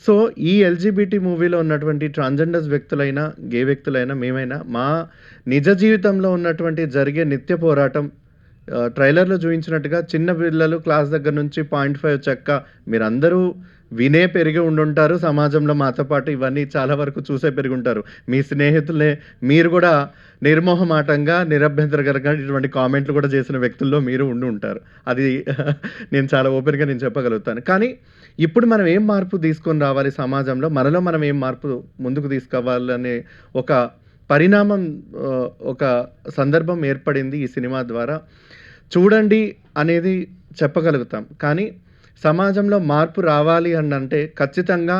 సో ఈ ఎల్జీబీటీ మూవీలో ఉన్నటువంటి ట్రాన్స్జెండర్స్ వ్యక్తులైనా గే వ్యక్తులైనా మేమైనా మా నిజ జీవితంలో ఉన్నటువంటి జరిగే నిత్య పోరాటం ట్రైలర్లో చూపించినట్టుగా చిన్న పిల్లలు క్లాస్ దగ్గర నుంచి 0.5 చెక్క మీరందరూ వినే పెరిగి ఉండుంటారు, సమాజంలో మాతో పాటు ఇవన్నీ చాలా వరకు చూసే పెరిగి ఉంటారు. మీ స్నేహితులే మీరు కూడా నిర్మోహమాటంగా నిరభ్యంతరకరంగా ఇటువంటి కామెంట్లు కూడా చేసిన వ్యక్తుల్లో మీరు ఉండి ఉంటారు. అది నేను చాలా ఓపెన్గా నేను చెప్పగలుగుతాను. కానీ ఇప్పుడు మనం ఏం మార్పు తీసుకొని రావాలి సమాజంలో, మనలో మనం ఏం మార్పు ముందుకు తీసుకురావాలనే ఒక పరిణామం, ఒక సందర్భం ఏర్పడింది ఈ సినిమా ద్వారా. చూడండి అనేది చెప్పగలుగుతాం, కానీ సమాజంలో మార్పు రావాలి అని అంటే ఖచ్చితంగా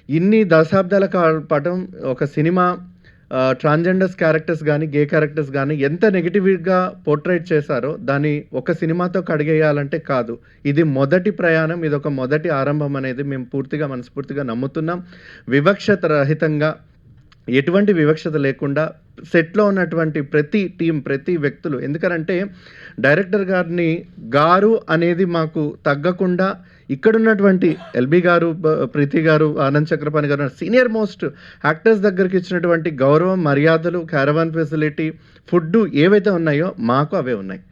ఇన్ని దశాబ్దాల పాటు ఒక సినిమా ట్రాన్స్జెండర్స్ క్యారెక్టర్స్ కానీ గే క్యారెక్టర్స్ కానీ ఎంత నెగిటివ్గా పోర్ట్రేట్ చేశారో దాన్ని ఒక సినిమాతో కడిగేయాలంటే కాదు. ఇది మొదటి ప్రయాణం, ఇది ఒక మొదటి ఆరంభం అనేది మేము పూర్తిగా మనస్ఫూర్తిగా నమ్ముతున్నాం. వివక్షత రహితంగా, ఎటువంటి వివక్షత లేకుండా సెట్లో ఉన్నటువంటి ప్రతి టీం, ప్రతి వ్యక్తులు, ఎందుకనంటే డైరెక్టర్ గారిని గారు అనేది మాకు తగ్గకుండా ఇక్కడున్నటువంటి ఎల్బీ గారు, ప్రీతి గారు, ఆనంద్ చక్రపాణి గారు సీనియర్ మోస్ట్ యాక్టర్స్ దగ్గరికి ఇచ్చినటువంటి గౌరవం, మర్యాదలు, క్యారవాన్ ఫెసిలిటీ, ఫుడ్ ఏవైతే ఉన్నాయో మాకు అవే ఉన్నాయి.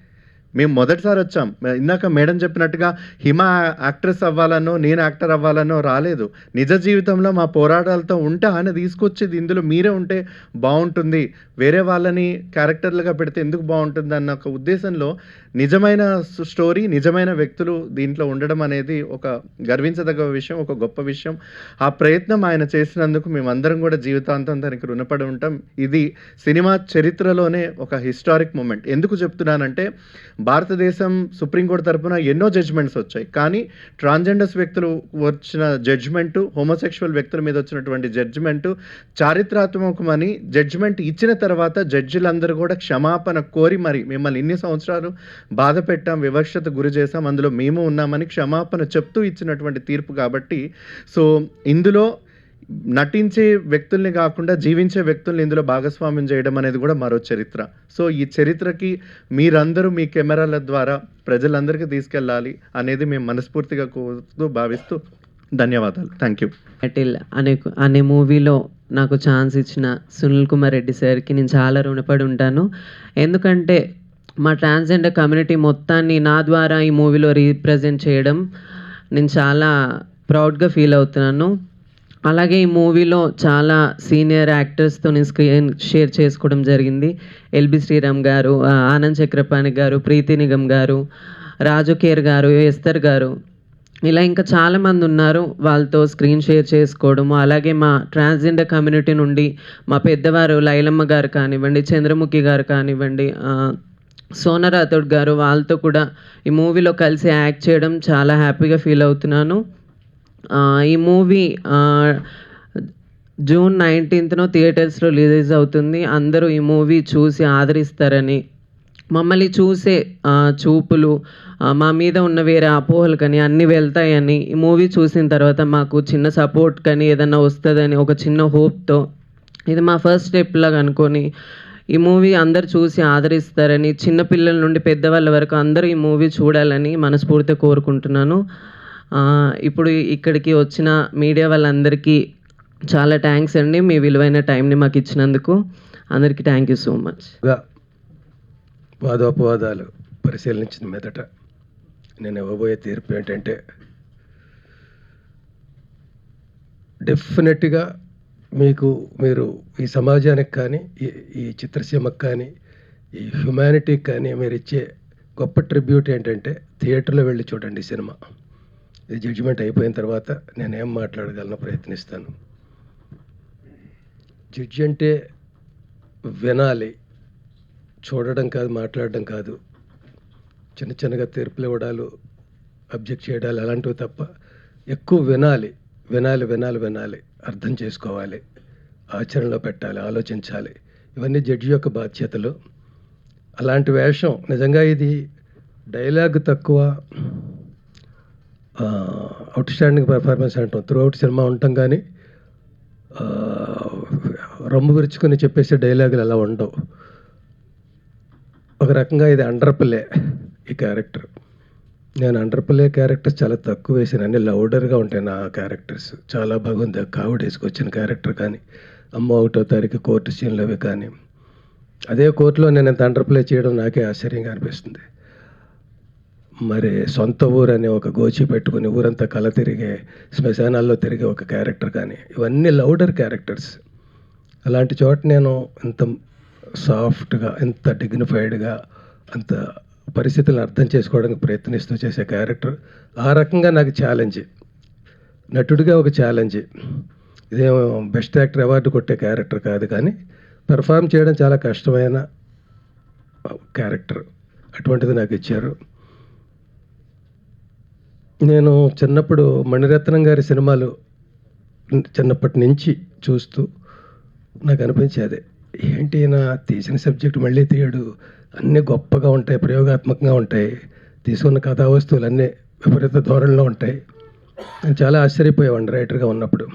మేము మొదటిసారి వచ్చాం. ఇందాక మేడం చెప్పినట్టుగా హిమ యాక్ట్రెస్ అవ్వాలనో నేను యాక్టర్ అవ్వాలనో రాలేదు. నిజ జీవితంలో మా పోరాటాలతో ఉంటే ఆయన తీసుకొచ్చేది ఇందులో మీరే ఉంటే బాగుంటుంది, వేరే వాళ్ళని క్యారెక్టర్లుగా పెడితే ఎందుకు బాగుంటుంది అన్న ఒక ఉద్దేశంలో నిజమైన స్టోరీ, నిజమైన వ్యక్తులు దీంట్లో ఉండడం అనేది ఒక గర్వించదగ్గ విషయం, ఒక గొప్ప విషయం. ఆ ప్రయత్నం ఆయన చేసినందుకు మేమందరం కూడా జీవితాంతం దానికి రుణపడి ఉంటాం. ఇది సినిమా చరిత్రలోనే ఒక హిస్టారిక్ మూమెంట్. ఎందుకు చెప్తున్నానంటే భారతదేశం సుప్రీంకోర్టు తరఫున ఎన్నో జడ్జ్మెంట్స్ వచ్చాయి, కానీ ట్రాన్స్జెండర్స్ వ్యక్తులు వచ్చిన జడ్జ్మెంటు, హోమోసెక్షువల్ వ్యక్తుల మీద వచ్చినటువంటి జడ్జిమెంటు చారిత్రాత్మకమని జడ్జిమెంట్ ఇచ్చిన తర్వాత జడ్జిలందరూ కూడా క్షమాపణ కోరి మరి మిమ్మల్ని ఇన్ని సంవత్సరాలు బాధ పెట్టాం, వివక్షత గురి చేశాం, అందులో మేము ఉన్నామని క్షమాపణ చెప్తూ ఇచ్చినటువంటి తీర్పు. కాబట్టి సో ఇందులో నటించే వ్యక్తుల్ని కాకుండా జీవించే వ్యక్తుల్ని ఇందులో భాగస్వామ్యం చేయడం అనేది కూడా మరో చరిత్ర. సో ఈ చరిత్రకి మీరందరూ మీ కెమెరాల ద్వారా ప్రజలందరికీ తీసుకెళ్ళాలి అనేది మేము మనస్ఫూర్తిగా కోరుతూ భావిస్తూ ధన్యవాదాలు. Thank you. అటిల్ అనే మూవీలో నాకు ఛాన్స్ ఇచ్చిన సునీల్ కుమార్ రెడ్డి సార్కి నేను చాలా రుణపడి ఉంటాను. ఎందుకంటే మా ట్రాన్స్జెండర్ కమ్యూనిటీ మొత్తాన్ని నా ద్వారా ఈ మూవీలో రీప్రజెంట్ చేయడం నేను చాలా ప్రౌడ్గా ఫీల్ అవుతున్నాను. అలాగే ఈ మూవీలో చాలా సీనియర్ యాక్టర్స్తో నేను స్క్రీన్ షేర్ చేసుకోవడం జరిగింది. ఎల్బి శ్రీరామ్ గారు, ఆనంద్ చక్రపాణి గారు, ప్రీతి నిగమ్ గారు, రాజు కేర్ గారు, ఎస్తర్ గారు, ఇలా ఇంకా చాలామంది ఉన్నారు. వాళ్ళతో స్క్రీన్ షేర్ చేసుకోవడము, అలాగే మా ట్రాన్స్జెండర్ కమ్యూనిటీ నుండి మా పెద్దవారు లైలమ్మ గారు కానివ్వండి, చంద్రముఖి గారు కానివ్వండి, సోనా రాథోడ్ గారు, వాళ్ళతో కూడా ఈ మూవీలో కలిసి యాక్ట్ చేయడం చాలా హ్యాపీగా ఫీల్ అవుతున్నాను. ఈ మూవీ June 19th థియేటర్స్లో రిలీజ్ అవుతుంది. అందరూ ఈ మూవీ చూసి ఆదరిస్తారని, మమ్మల్ని చూసే చూపులు, మా మీద ఉన్న వేరే అపోహలు కానీ అన్నీ వెళ్తాయని, ఈ మూవీ చూసిన తర్వాత మాకు చిన్న సపోర్ట్ కానీ ఏదన్నా వస్తుందని ఒక చిన్న హోప్తో ఇది మా ఫస్ట్ స్టెప్ లాగా అనుకొని ఈ మూవీ అందరు చూసి ఆదరిస్తారని, చిన్నపిల్లల నుండి పెద్దవాళ్ళ వరకు అందరూ ఈ మూవీ చూడాలని మనస్ఫూర్తిగా కోరుకుంటున్నాను. ఇప్పుడు ఇక్కడికి వచ్చిన మీడియా వాళ్ళందరికీ చాలా థ్యాంక్స్ అండి, మీ విలువైన టైంని మాకు ఇచ్చినందుకు. అందరికీ థ్యాంక్ యూ సో మచ్. వాదోపవాదాలు పరిశీలించిన మీదట నేను ఇవ్వబోయే తీర్పు ఏంటంటే, డెఫినెట్గా మీరు ఈ సమాజానికి కానీ ఈ చిత్రసీమకు కానీ ఈ హ్యుమానిటీకి కానీ మీరు ఇచ్చే గొప్ప ట్రిబ్యూట్ ఏంటంటే థియేటర్లో వెళ్ళి చూడండి ఈ సినిమా. ఇది జడ్జిమెంట్ అయిపోయిన తర్వాత నేనేం మాట్లాడగలను ప్రయత్నిస్తాను. జడ్జి అంటే వినాలి, చూడడం కాదు, మాట్లాడడం కాదు. చిన్న చిన్నగా తీర్పులు ఇవ్వడాలు, అబ్జెక్ట్ చేయడాలు అలాంటివి తప్ప ఎక్కువ వినాలి, అర్థం చేసుకోవాలి, ఆచరణలో పెట్టాలి, ఆలోచించాలి. ఇవన్నీ జడ్జి యొక్క బాధ్యతలు. అలాంటి వేషం నిజంగా ఇది డైలాగ్ తక్కువ, అవుట్ స్టాండింగ్ పెర్ఫార్మెన్స్ అంటాం. త్రూ అవుట్ సినిమా ఉంటాం కానీ రొమ్ము విరుచుకొని చెప్పేసే డైలాగులు అలా ఉండవు. ఒక రకంగా ఇది అండర్ ప్లే ఈ క్యారెక్టర్. నేను అండర్ ప్లే క్యారెక్టర్స్ చాలా తక్కువ వేసాను, అన్ని లౌడర్గా ఉంటాయి నా క్యారెక్టర్స్. చాలా బాగుంది. కావిడ వేసుకొచ్చిన క్యారెక్టర్ కానీ, అమ్మ 1వ తారీఖు కోర్టు సీన్లు అవి కానీ, అదే కోర్టులో నేను ఇంత అండర్ ప్లే చేయడం నాకే ఆశ్చర్యంగా అనిపిస్తుంది. మరి సొంత ఊరు అనే ఒక గోచి పెట్టుకుని ఊరంతా కల తిరిగే, శ్మశానాల్లో తిరిగే ఒక క్యారెక్టర్ కానీ, ఇవన్నీ లౌడర్ క్యారెక్టర్స్. అలాంటి చోట నేను ఇంత సాఫ్ట్గా, ఎంత డిగ్నిఫైడ్గా, అంత పరిస్థితులను అర్థం చేసుకోవడానికి ప్రయత్నిస్తూ చేసే క్యారెక్టర్. ఆ రకంగా నాకు ఛాలెంజ్, నటుడిగా ఒక ఛాలెంజ్. ఇదేమో బెస్ట్ యాక్టర్ అవార్డు కొట్టే క్యారెక్టర్ కాదు, కానీ పెర్ఫామ్ చేయడం చాలా కష్టమైన క్యారెక్టర్. అటువంటిది నాకు ఇచ్చారు. నేను చిన్నప్పుడు మణిరత్నం గారి సినిమాలు చిన్నప్పటి నుంచి చూస్తూ నాకు అనిపించేది, ఏంటి నా తీసిన సబ్జెక్ట్ మళ్ళీ తీయడు, అన్నీ గొప్పగా ఉంటాయి, ప్రయోగాత్మకంగా ఉంటాయి, తీసుకున్న కథా వస్తువులు అన్నీ విపరీత ధోరణిలో ఉంటాయి. నేను చాలా ఆశ్చర్యపోయేవాడిని రైటర్గా ఉన్నప్పుడు.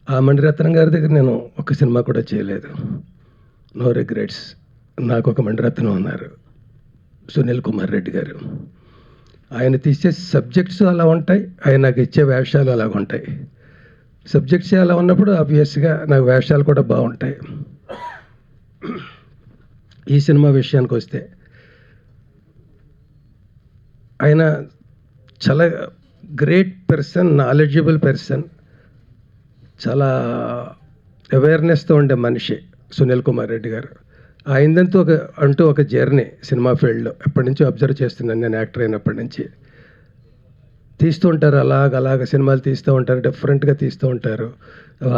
ఆ మణిరత్నం గారి దగ్గర నేను ఒక సినిమా కూడా చేయలేదు. No regrets. నాకు ఒక మణిరత్నం ఉన్నారు, సునీల్ కుమార్ రెడ్డి గారు. ఆయన తీసే సబ్జెక్ట్స్ అలా ఉంటాయి, ఆయన నాకు ఇచ్చే వేషాలు అలాగ ఉంటాయి. సబ్జెక్ట్స్ అలా ఉన్నప్పుడు ఆబ్వియస్గా నాకు వేషాలు కూడా బాగుంటాయి. ఈ సినిమా విషయానికి వస్తే, ఆయన చాలా గ్రేట్ పర్సన్, నాలెడ్జబుల్ పర్సన్, చాలా అవేర్నెస్తో ఉండే మనిషి సునీల్ కుమార్ రెడ్డి గారు. ఆయనదంతా ఒక జర్నీ సినిమా ఫీల్డ్లో ఎప్పటి నుంచో అబ్జర్వ్ చేస్తున్నాను నేను, యాక్టర్ అయినప్పటి నుంచి. తీస్తూ ఉంటారు, అలాగ సినిమాలు తీస్తూ ఉంటారు, డిఫరెంట్గా తీస్తూ ఉంటారు.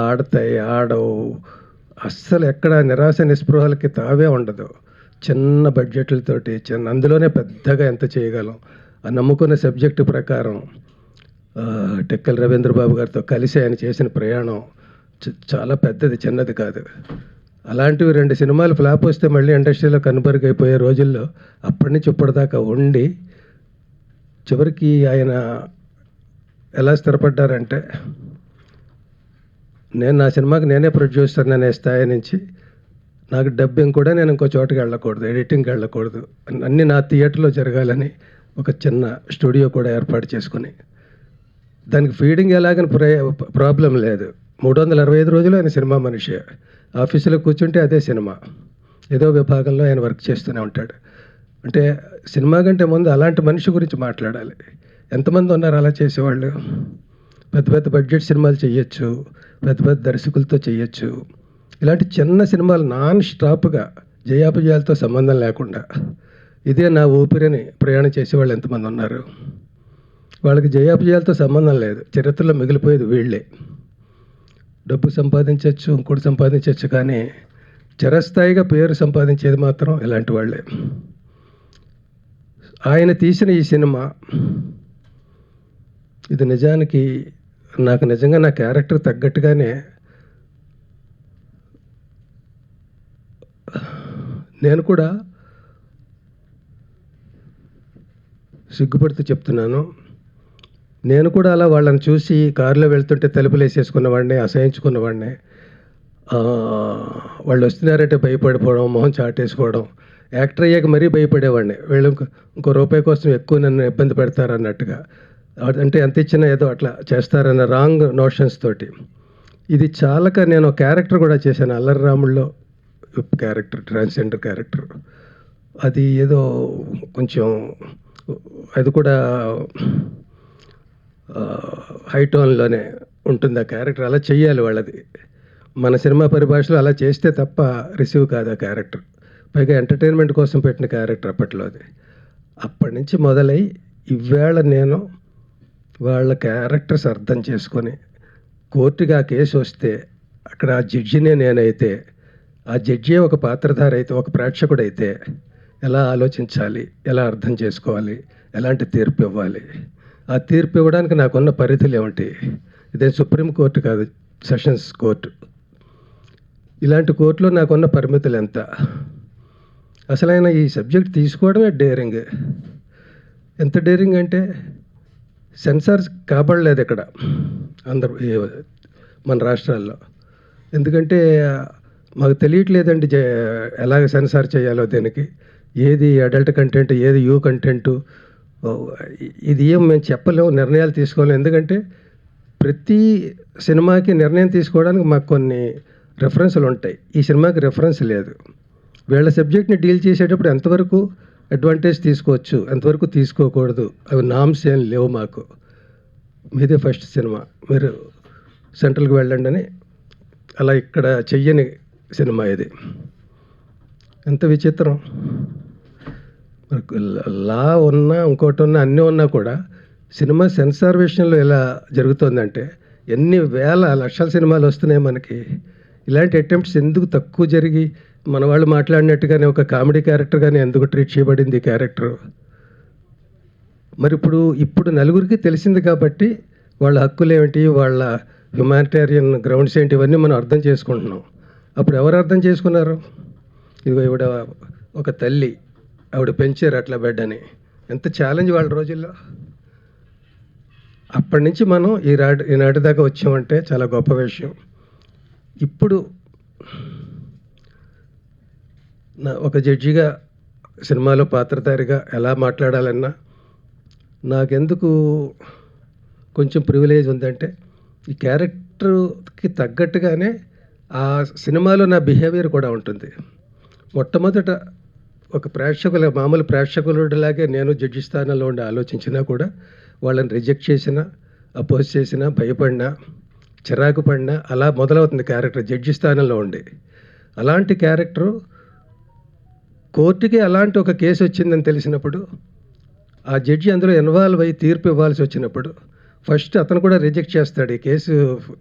ఆడతాయి, ఆడవు, అస్సలు ఎక్కడ నిరాశ నిస్పృహలకి తావే ఉండదు. చిన్న బడ్జెట్లతోటి అందులోనే పెద్దగా ఎంత చేయగలం, ఆ నమ్ముకున్న సబ్జెక్టు ప్రకారం టెక్కల రవీంద్రబాబు గారితో కలిసి ఆయన చేసిన ప్రయాణం చాలా పెద్దది, చిన్నది కాదు. అలాంటివి 2 సినిమాలు ఫ్లాప్ వస్తే మళ్ళీ ఇండస్ట్రీలో కనుమరుగైపోయే రోజుల్లో అప్పటి నుంచి ఇప్పటిదాకా ఉండి చివరికి ఆయన ఎలా స్థిరపడ్డారంటే, నేను నా సినిమాకి నేనే ప్రొడ్యూసర్ అనే స్థాయి నుంచి నాకు డబ్బింగ్ కూడా నేను ఇంకో చోటుకి వెళ్ళకూడదు, ఎడిటింగ్కి వెళ్ళకూడదు, అన్నీ నా థియేటర్లో జరగాలని ఒక చిన్న స్టూడియో కూడా ఏర్పాటు చేసుకుని, దానికి ఫీడింగ్ ఎలాగని ప్రాబ్లం లేదు. 365 రోజులు ఆయన సినిమా మనిషి. ఆఫీసులో కూర్చుంటే అదే సినిమా, ఏదో విభాగంలో ఆయన వర్క్ చేస్తూనే ఉంటాడు. అంటే సినిమా కంటే ముందు అలాంటి మనిషి గురించి మాట్లాడాలి. ఎంతమంది ఉన్నారు అలా చేసేవాళ్ళు? పెద్ద పెద్ద బడ్జెట్ సినిమాలు చేయొచ్చు, పెద్ద పెద్ద దర్శకులతో చేయొచ్చు. ఇలాంటి చిన్న సినిమాలు నాన్ స్టాప్గా జయాపజయాలతో సంబంధం లేకుండా ఇదే నా ఊపిరిని ప్రయాణం చేసేవాళ్ళు ఎంతమంది ఉన్నారు? వాళ్ళకి జయాపజయాలతో సంబంధం లేదు, చరిత్రలో మిగిలిపోయేది వీళ్ళే. డబ్బు సంపాదించవచ్చు, ఇంకోటి సంపాదించవచ్చు, కానీ చిరస్థాయిగా పేరు సంపాదించేది మాత్రం ఇలాంటి వాళ్ళే. ఆయన తీసిన ఈ సినిమా, ఇది నిజానికి నాకు నిజంగా నా క్యారెక్టర్ తగ్గట్టుగానే నేను కూడా సిగ్గుపడుతూ చెప్తున్నాను. నేను కూడా అలా వాళ్ళని చూసి కారులో వెళ్తుంటే తలుపులు వేసేసుకున్నవాడిని, అసహించుకున్నవాడిని. వాళ్ళు వస్తున్నారంటే భయపడిపోవడం, మొహం చాటేసుకోవడం. యాక్టర్ అయ్యాక మరీ భయపడేవాడిని, వీళ్ళు ఇంకో రూపాయి కోసం ఎక్కువ నన్ను ఇబ్బంది పెడతారన్నట్టుగా. అంటే ఎంత ఇచ్చినా ఏదో అట్లా చేస్తారన్న రాంగ్ నోషన్స్ తోటి ఇది చాలక నేను ఒక క్యారెక్టర్ కూడా చేశాను, అల్లరి రాముల్లో క్యారెక్టర్, ట్రాన్స్జెండర్ క్యారెక్టర్. అది ఏదో కొంచెం అది కూడా హై టోన్లోనే ఉంటుంది ఆ క్యారెక్టర్. అలా చెయ్యాలి వాళ్ళది. మన సినిమా పరిభాషలో అలా చేస్తే తప్ప రిసీవ్ కాదు ఆ క్యారెక్టర్. పైగా ఎంటర్టైన్మెంట్ కోసం పెట్టిన క్యారెక్టర్ అప్పట్లో అది. అప్పటి నుంచి మొదలై ఇవాళ నేను వాళ్ళ క్యారెక్టర్స్ అర్థం చేసుకొని కోర్టుగా ఆ కేసు వస్తే అక్కడ ఆ జడ్జినే నేనైతే, ఆ జడ్జి ఒక పాత్రధారి అయితే, ఒక ప్రేక్షకుడైతే ఎలా ఆలోచించాలి, ఎలా అర్థం చేసుకోవాలి, ఎలాంటి తీర్పు ఇవ్వాలి, ఆ తీర్పు ఇవ్వడానికి నాకున్న పరిధులు ఏమిటి. ఇదే సుప్రీం కోర్టు కాదు, సెషన్స్ కోర్టు. ఇలాంటి కోర్టులో నాకున్న పరిమితులు ఎంత. అసలైన ఈ సబ్జెక్ట్ తీసుకోవడమే డేరింగ్. ఎంత డేరింగ్ అంటే సెన్సార్ కాబడలేదు ఇక్కడ మన రాష్ట్రాల్లో. ఎందుకంటే మాకు తెలియట్లేదండి ఎలాగ సెన్సార్ చేయాలో దీనికి, ఏది అడల్ట్ కంటెంట్, ఏది యూ కంటెంటు, ఇది ఏం మేము చెప్పలేము, నిర్ణయాలు తీసుకోలేము. ఎందుకంటే ప్రతి సినిమాకి నిర్ణయం తీసుకోవడానికి మాకు కొన్ని రెఫరెన్స్లు ఉంటాయి. ఈ సినిమాకి రెఫరెన్స్ లేదు. వీళ్ళ సబ్జెక్ట్ని డీల్ చేసేటప్పుడు ఎంతవరకు అడ్వాంటేజ్ తీసుకోవచ్చు, ఎంతవరకు తీసుకోకూడదు, అవి నామ్స్ ఏం లేవు మాకు. మీదే ఫస్ట్ సినిమా, మీరు సెంట్రల్కి వెళ్ళండి అని అలా ఇక్కడ చెయ్యని సినిమా ఇది. ఎంత విచిత్రం. లా ఉన్నా ఇంకోటి ఉన్నా అన్నీ ఉన్నా కూడా సినిమా సెన్సార్ విషయంలో ఎలా జరుగుతుందంటే ఎన్ని వేల లక్షల సినిమాలు వస్తున్నాయి మనకి. ఇలాంటి అటెంప్ట్స్ ఎందుకు తక్కువ జరిగి మన వాళ్ళు మాట్లాడినట్టుగానే ఒక కామెడీ క్యారెక్టర్గానే ఎందుకు ట్రీట్ చేయబడింది ఈ క్యారెక్టర్. మరి ఇప్పుడు నలుగురికి తెలిసింది కాబట్టి వాళ్ళ హక్కులు ఏమిటి, వాళ్ళ హ్యుమానిటేరియన్ గ్రౌండ్స్ ఏంటి, ఇవన్నీ మనం అర్థం చేసుకుంటున్నాం. అప్పుడు ఎవరు అర్థం చేసుకున్నారు? ఇదిగో ఇవిడ ఒక తల్లి, ఆవిడ పెంచారు అట్లా బిడ్డని. ఎంత ఛాలెంజ్ వాళ్ళ రోజుల్లో. అప్పటి నుంచి మనం ఈనాటి దాకా వచ్చామంటే చాలా గొప్ప విషయం. ఇప్పుడు ఒక జడ్జిగా సినిమాలో పాత్రధారిగా ఎలా మాట్లాడాలన్నా నాకెందుకు కొంచెం ప్రివిలేజ్ ఉందంటే ఈ క్యారెక్టర్కి తగ్గట్టుగానే ఆ సినిమాలో నా బిహేవియర్ కూడా ఉంటుంది. మొట్టమొదట ఒక మామూలు ప్రేక్షకులలాగే నేను జడ్జి స్థానంలో ఉండి ఆలోచించినా కూడా వాళ్ళని రిజెక్ట్ చేసినా, అపోజ్ చేసినా, భయపడినా, చిరాకు పడినా అలా మొదలవుతుంది క్యారెక్టర్ జడ్జి స్థానంలో ఉండి. అలాంటి క్యారెక్టరు కోర్టుకి అలాంటి ఒక కేసు వచ్చిందని తెలిసినప్పుడు, ఆ జడ్జి అందులో ఇన్వాల్వ్ అయ్యి తీర్పు ఇవ్వాల్సి వచ్చినప్పుడు ఫస్ట్ అతను కూడా రిజెక్ట్ చేస్తాడు, ఈ కేసు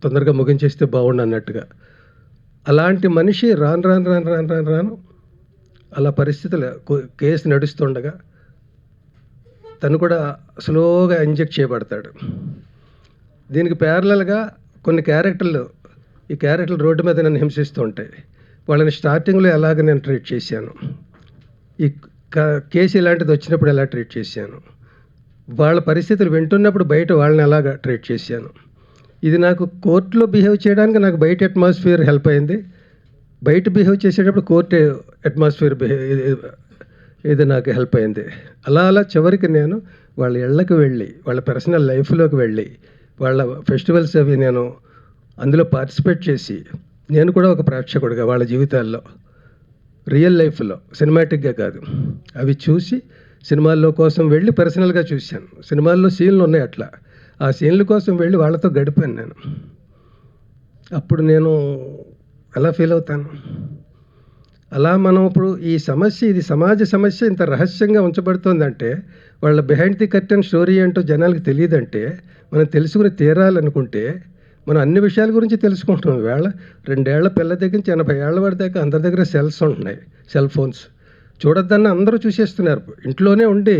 తొందరగా ముగించేస్తే బాగుండు అన్నట్టుగా. అలాంటి మనిషి రాను అలా పరిస్థితులు కేసు నడుస్తుండగా తను కూడా స్లోగా ఇంజెక్ట్ చేయబడతాడు. దీనికి ప్యారలల్గా కొన్ని క్యారెక్టర్లు, ఈ క్యారెక్టర్లు రోడ్డు మీద నన్ను హింసిస్తూ ఉంటాయి. వాళ్ళని స్టార్టింగ్లో ఎలాగ నేను ట్రీట్ చేశాను, ఈ కేసు ఇలాంటిది వచ్చినప్పుడు ఎలా ట్రీట్ చేశాను, వాళ్ళ పరిస్థితులు వింటున్నప్పుడు బయట వాళ్ళని ఎలాగ ట్రీట్ చేశాను. ఇది నాకు కోర్టులో బిహేవ్ చేయడానికి నాకు బయట అట్మాస్ఫియర్ హెల్ప్ అయింది. బయట బిహేవ్ చేసేటప్పుడు కోర్టు అట్మాస్ఫియర్ ఇది నాకు హెల్ప్ అయింది. అలా చివరికి నేను వాళ్ళ ఇళ్ళకి వెళ్ళి, వాళ్ళ పర్సనల్ లైఫ్లోకి వెళ్ళి, వాళ్ళ ఫెస్టివల్స్ అవి నేను అందులో పార్టిసిపేట్ చేసి, నేను కూడా ఒక ప్రేక్షకుడిగా వాళ్ళ జీవితాల్లో రియల్ లైఫ్లో సినిమాటిక్గా కాదు అవి చూసి సినిమాల్లో కోసం వెళ్ళి పర్సనల్గా చూశాను. సినిమాల్లో సీన్లు ఉన్నాయి, అట్లా ఆ సీన్ల కోసం వెళ్ళి వాళ్ళతో గడిపాను నేను. అప్పుడు నేను ఎలా ఫీల్ అవుతాను. అలా మనం ఇప్పుడు ఈ సమస్య, ఇది సమాజ సమస్య ఇంత రహస్యంగా ఉంచబడుతుందంటే, వాళ్ళ బిహైండ్ ది కర్టెన్ స్టోరీ ఏంటో జనాలకు తెలియదంటే, మనం తెలుసుకుని తీరాలనుకుంటే మనం అన్ని విషయాల గురించి తెలుసుకుంటున్నాం. వేళ 2 ఏళ్ల పిల్ల దగ్గర నుంచి 80 ఏళ్ల వాడి దాకా అందరి దగ్గర సెల్స్ ఉంటున్నాయి, సెల్ ఫోన్స్. చూడొద్దన్న అందరూ చూసేస్తున్నారు. ఇంట్లోనే ఉండి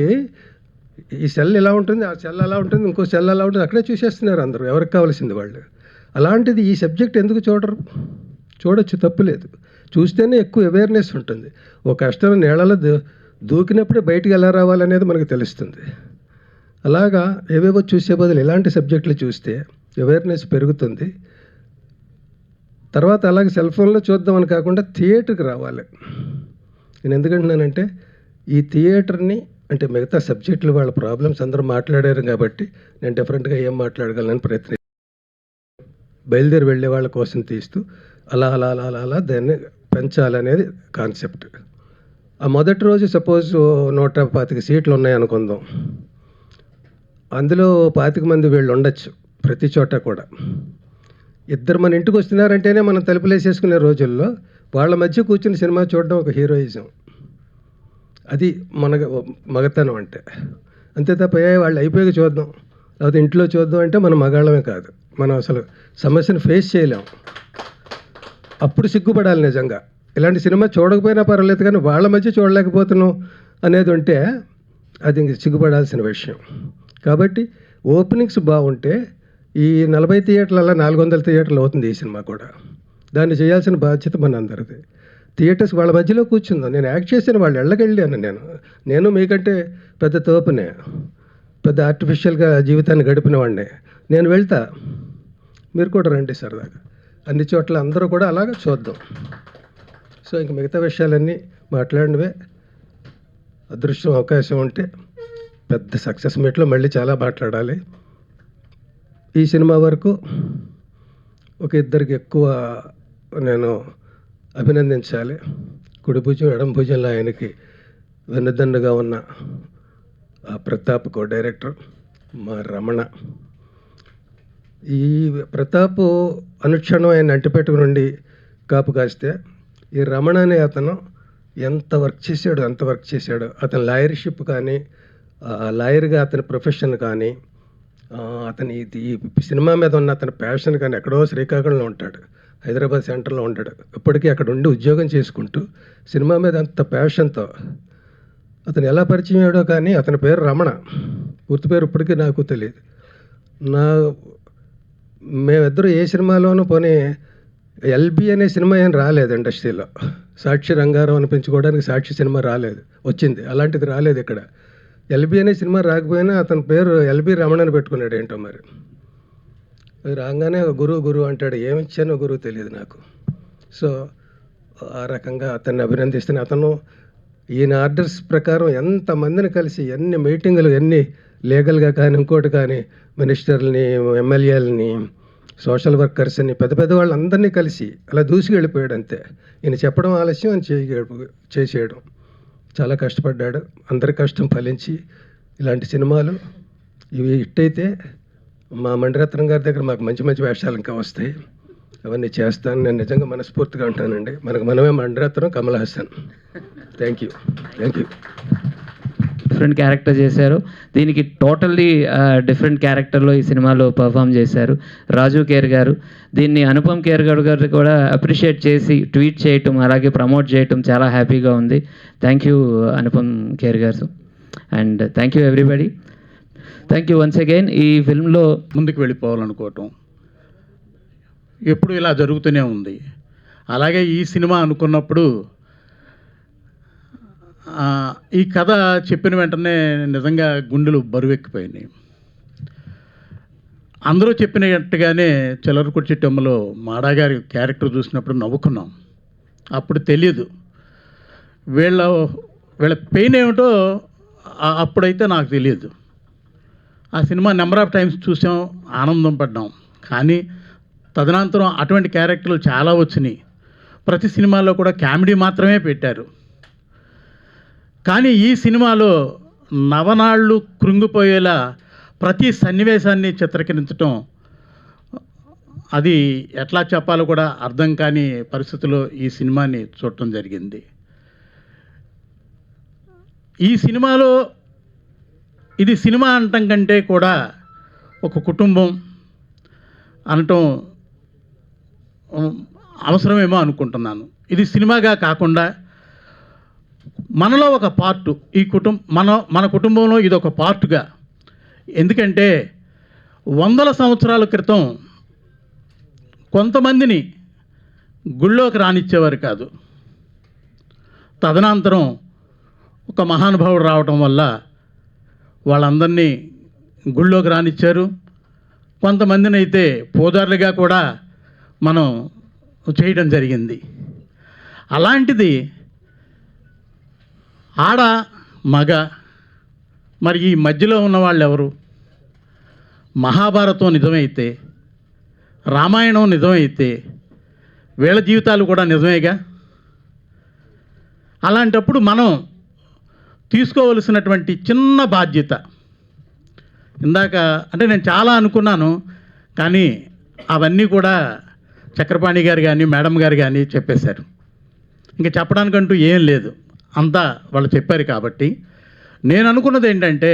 ఈ సెల్ ఇలా ఉంటుంది, ఆ సెల్ అలా ఉంటుంది, ఇంకో సెల్ అలా ఉంటుంది, అక్కడే చూసేస్తున్నారు అందరూ, ఎవరికి కావాల్సింది వాళ్ళు. అలాంటిది ఈ సబ్జెక్ట్ ఎందుకు చూడరు? చూడొచ్చు, తప్పులేదు. చూస్తేనే ఎక్కువ అవేర్నెస్ ఉంటుంది. ఒక కష్టం నీళ్ళలో దూకినప్పుడే బయటికి ఎలా రావాలనేది మనకు తెలుస్తుంది. అలాగా ఏవేవో చూసే బదులు ఇలాంటి సబ్జెక్టులు చూస్తే అవేర్నెస్ పెరుగుతుంది. తర్వాత అలాగే సెల్ ఫోన్లో చూద్దామని కాకుండా థియేటర్కి రావాలి. నేను ఎందుకంటున్నానంటే ఈ థియేటర్ని అంటే మిగతా సబ్జెక్టులు వాళ్ళ ప్రాబ్లమ్స్ అందరూ మాట్లాడారు కాబట్టి నేను డిఫరెంట్గా ఏం మాట్లాడగలను బయలుదేరి వెళ్ళే వాళ్ళ కోసం తీస్తూ అలా అలా అలా అలా అలా దాన్ని పెంచాలనేది కాన్సెప్ట్. ఆ మొదటి రోజు సపోజ్ 125 సీట్లు ఉన్నాయనుకుందాం, అందులో 25 మంది వీళ్ళు ఉండొచ్చు ప్రతి చోట కూడా. ఇద్దరు మన ఇంటికి వస్తున్నారంటేనే మనం తలుపులేసేసుకునే రోజుల్లో వాళ్ళ మధ్య కూర్చుని సినిమా చూడడం ఒక హీరోయిజం. అది మన మగతనం అంటే. అంతే తప్ప వాళ్ళు అయిపోయాక చూద్దాం లేకపోతే ఇంట్లో చూద్దాం అంటే మనం మగాళ్ళమే కాదు, మనం అసలు సమస్యను ఫేస్ చేయలేం. అప్పుడు సిగ్గుపడాలి నిజంగా. ఇలాంటి సినిమా చూడకపోయినా పర్వాలేదు కానీ వాళ్ళ మధ్య చూడలేకపోతున్నాం అనేది ఉంటే అది ఇంక సిగ్గుపడాల్సిన విషయం. కాబట్టి ఓపెనింగ్స్ బాగుంటే ఈ 40 థియేటర్లలో 400 థియేటర్లు అవుతుంది ఈ సినిమా కూడా. దాన్ని చేయాల్సిన బాధ్యత మన అందరిది. థియేటర్స్ వాళ్ళ మధ్యలో కూర్చుందాం. నేను యాక్ట్ చేసిన వాళ్ళు వెళ్ళకెళ్ళాను. నేను మీకంటే పెద్ద తోపునే, పెద్ద ఆర్టిఫిషియల్గా జీవితాన్ని గడిపిన వాడినే. నేను వెళ్తా, మీరు కూడా రండి సరదాగా. అన్ని చోట్ల అందరూ కూడా అలాగ చూద్దాం. సో ఇంక మిగతా విషయాలన్నీ మాట్లాడినవే. అదృష్టం అవకాశం ఉంటే పెద్ద సక్సెస్ మీట్లో మళ్ళీ చాలా మాట్లాడాలి. ఈ సినిమా వరకు ఒక ఇద్దరికి ఎక్కువ నేను అభినందించాలి. కుడి భుజం ఎడం భుజంలో ఆయనకి వెన్నుదన్నుగా ఉన్న ప్రతాప్ కో డైరెక్టర్ మా రమణ. ఈ ప్రతాప్ అనుక్షణం ఆయన అంటిపెట్టుకుని ఉండి కాపు కాస్తే ఈ రమణ అనే అతను ఎంత వర్క్ చేశాడు. అతని లాయర్షిప్ కానీ, లాయర్గా అతని ప్రొఫెషన్ కానీ, అతని ఈ సినిమా మీద ఉన్న అతని ప్యాషన్ కానీ ఎక్కడో శ్రీకాకుళంలో ఉంటాడు, హైదరాబాద్ సెంటర్లో ఉంటాడు. ఇప్పటికీ అక్కడ ఉండి ఉద్యోగం చేసుకుంటూ సినిమా మీద అంత ప్యాషన్తో అతను ఎలా పరిచయం అయ్యాడో కానీ అతని పేరు రమణ. పూర్తి పేరు ఇప్పటికీ నాకు తెలియదు. మేమిద్దరూ ఏ సినిమాలోనూ పోనీ ఎల్బి అనే సినిమా ఏం రాలేదు ఇండస్ట్రీలో. సాక్షి రంగారావు అనిపించుకోవడానికి సాక్షి సినిమా రాలేదు, వచ్చింది. అలాంటిది రాలేదు ఇక్కడ. ఎల్బి అనే సినిమా రాకపోయినా అతని పేరు ఎల్బి రమణ అని పెట్టుకున్నాడు. ఏంటో మరి రాగానే గురువు అంటాడు. ఏమిచ్చానో గురువు తెలియదు నాకు. సో ఆ రకంగా అతన్ని అభినందిస్తున్న అతను ఈయన ఆర్డర్స్ ప్రకారం ఎంతమందిని కలిసి ఎన్ని మీటింగులు, ఎన్ని లీగల్గా కానీ ఇంకోటి కానీ మినిస్టర్ని, ఎమ్మెల్యేలని, సోషల్ వర్కర్స్ని, పెద్ద వాళ్ళందరినీ కలిసి అలా దూసుకెళ్ళిపోయాడు అంతే. ఈయన చెప్పడం ఆలస్యం అని చేసేయడం. చాలా కష్టపడ్డాడు. అందరి కష్టం ఫలించి ఇలాంటి సినిమాలు ఇవి హిట్ అయితే మా మణిరత్నం గారి దగ్గర మాకు మంచి మంచి వేషాలు ఇంకా వస్తాయి. అవన్నీ చేస్తాను. నేను నిజంగా మనస్ఫూర్తిగా ఉంటానండి. మనమే Mani Ratnam, Kamal Haasan. Thank you. Different character చేశారు. దీనికి టోటల్లీ డిఫరెంట్ క్యారెక్టర్లో ఈ సినిమాలో పర్ఫామ్ చేశారు రాజు కేర్ గారు. దీన్ని అనుపమ్ కేర్ గారు కూడా అప్రిషియేట్ చేసి ట్వీట్ చేయటం, అలాగే ప్రమోట్ చేయటం చాలా హ్యాపీగా ఉంది. థ్యాంక్ యూ అనుపమ్ కేర్ గారు. And thank you everybody. Thank you once again. ఈ ఫిల్మ్లో ముందుకు వెళ్ళిపోవాలనుకోవటం ఎప్పుడు ఇలా జరుగుతూనే ఉంది. అలాగే ఈ సినిమా అనుకున్నప్పుడు ఈ కథ చెప్పిన వెంటనే నిజంగా గుండెలు బరువెక్కిపోయినాయి. అందరూ చెప్పినట్టుగానే చిల్లరకొట్టి చెట్టమ్మలో మాడాగారి క్యారెక్టర్ చూసినప్పుడు నవ్వుకున్నాం. అప్పుడు తెలియదు వీళ్ళ పెయిన్ ఏమిటో అప్పుడైతే నాకు తెలియదు. ఆ సినిమా నెంబర్ ఆఫ్ టైమ్స్ చూసాం, ఆనందం పడ్డాం. కానీ తదనంతరం అటువంటి క్యారెక్టర్లు చాలా వచ్చినాయి. ప్రతి సినిమాలో కూడా కామెడీ మాత్రమే పెట్టారు. కానీ ఈ సినిమాలో నవనాళ్ళు కృంగిపోయేలా ప్రతి సన్నివేశాన్ని చిత్రీకరించడం, అది ఎట్లా చెప్పాలో కూడా అర్థం కాని పరిస్థితుల్లో ఈ సినిమాని చూడటం జరిగింది. ఈ సినిమాలో ఇది సినిమా అనటం కంటే కూడా ఒక కుటుంబం అనటం అవసరమేమో అనుకుంటున్నాను. ఇది సినిమాగా కాకుండా మనలో ఒక పార్టు, ఈ మన కుటుంబంలో ఇది ఒక పార్టుగా. ఎందుకంటే 100 సంవత్సరాల క్రితం కొంతమందిని గుళ్ళోకి రానిచ్చేవారు కాదు. తదనంతరం ఒక మహానుభావుడు రావటం వల్ల వాళ్ళందరినీ గుళ్ళోకి రానిచ్చారు. కొంతమందిని అయితే పూజారులుగా కూడా మనం చేయడం జరిగింది. అలాంటిది ఆడ మగ మరి ఈ మధ్యలో ఉన్న వాళ్ళు ఎవరు? మహాభారతం నిజమైతే, రామాయణం నిజమైతే వీళ్ళ జీవితాలు కూడా నిజమేగా. అలాంటప్పుడు మనం తీసుకోవలసినటువంటి చిన్న బాధ్యత, ఇందాక అంటే నేను చాలా అనుకున్నాను, కానీ అవన్నీ కూడా చక్రపాణి గారు కానీ మేడం గారు కానీ చెప్పేశారు. ఇంకా చెప్పడానికంటూ ఏం లేదు, అంతా వాళ్ళు చెప్పారు. కాబట్టి నేను అనుకున్నది ఏంటంటే,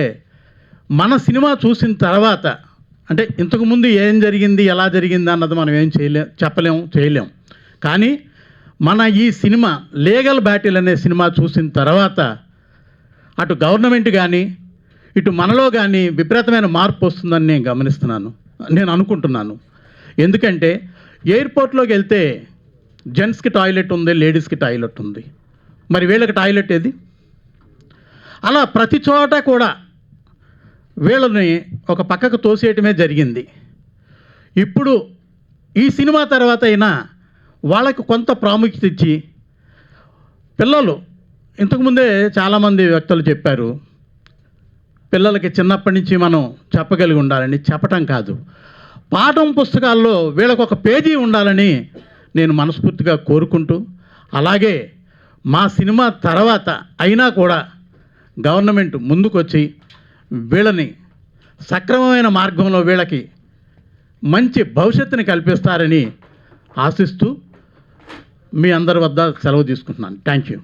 మన సినిమా చూసిన తర్వాత, అంటే ఇంతకుముందు ఏం జరిగింది, ఎలా జరిగింది అన్నది మనం ఏం చేయలేం. కానీ మన ఈ సినిమా లీగల్ బ్యాటిల్ అనే సినిమా చూసిన తర్వాత అటు గవర్నమెంట్ కానీ ఇటు మనలో కానీ విపరీతమైన మార్పు వస్తుందని నేను అనుకుంటున్నాను. ఎందుకంటే ఎయిర్పోర్ట్లోకి వెళ్తే జెంట్స్కి టాయిలెట్ ఉంది, లేడీస్కి టాయిలెట్ ఉంది, మరి వీళ్ళకి టాయిలెట్ ఏది? అలా ప్రతి చోట కూడా వీళ్ళని ఒక పక్కకు తోసేయటమే జరిగింది. ఇప్పుడు ఈ సినిమా తర్వాత అయినా వాళ్ళకి కొంత ప్రాముఖ్యత ఇచ్చి, పిల్లలు ఇంతకుముందే చాలామంది వ్యక్తులు చెప్పారు, పిల్లలకి చిన్నప్పటి నుంచి మనం చెప్పగలిగి ఉండాలని. చెప్పటం కాదు, పాఠం పుస్తకాల్లో వీళ్ళకు ఒక పేజీ ఉండాలని నేను మనస్ఫూర్తిగా కోరుకుంటూ, అలాగే మా సినిమా తర్వాత అయినా కూడా గవర్నమెంట్ ముందుకొచ్చి వీళ్ళని సక్రమమైన మార్గంలో వీళ్ళకి మంచి భవిష్యత్తుని కల్పిస్తారని ఆశిస్తూ మీ అందరి వద్ద సెలవు తీసుకుంటున్నాను. Thank you.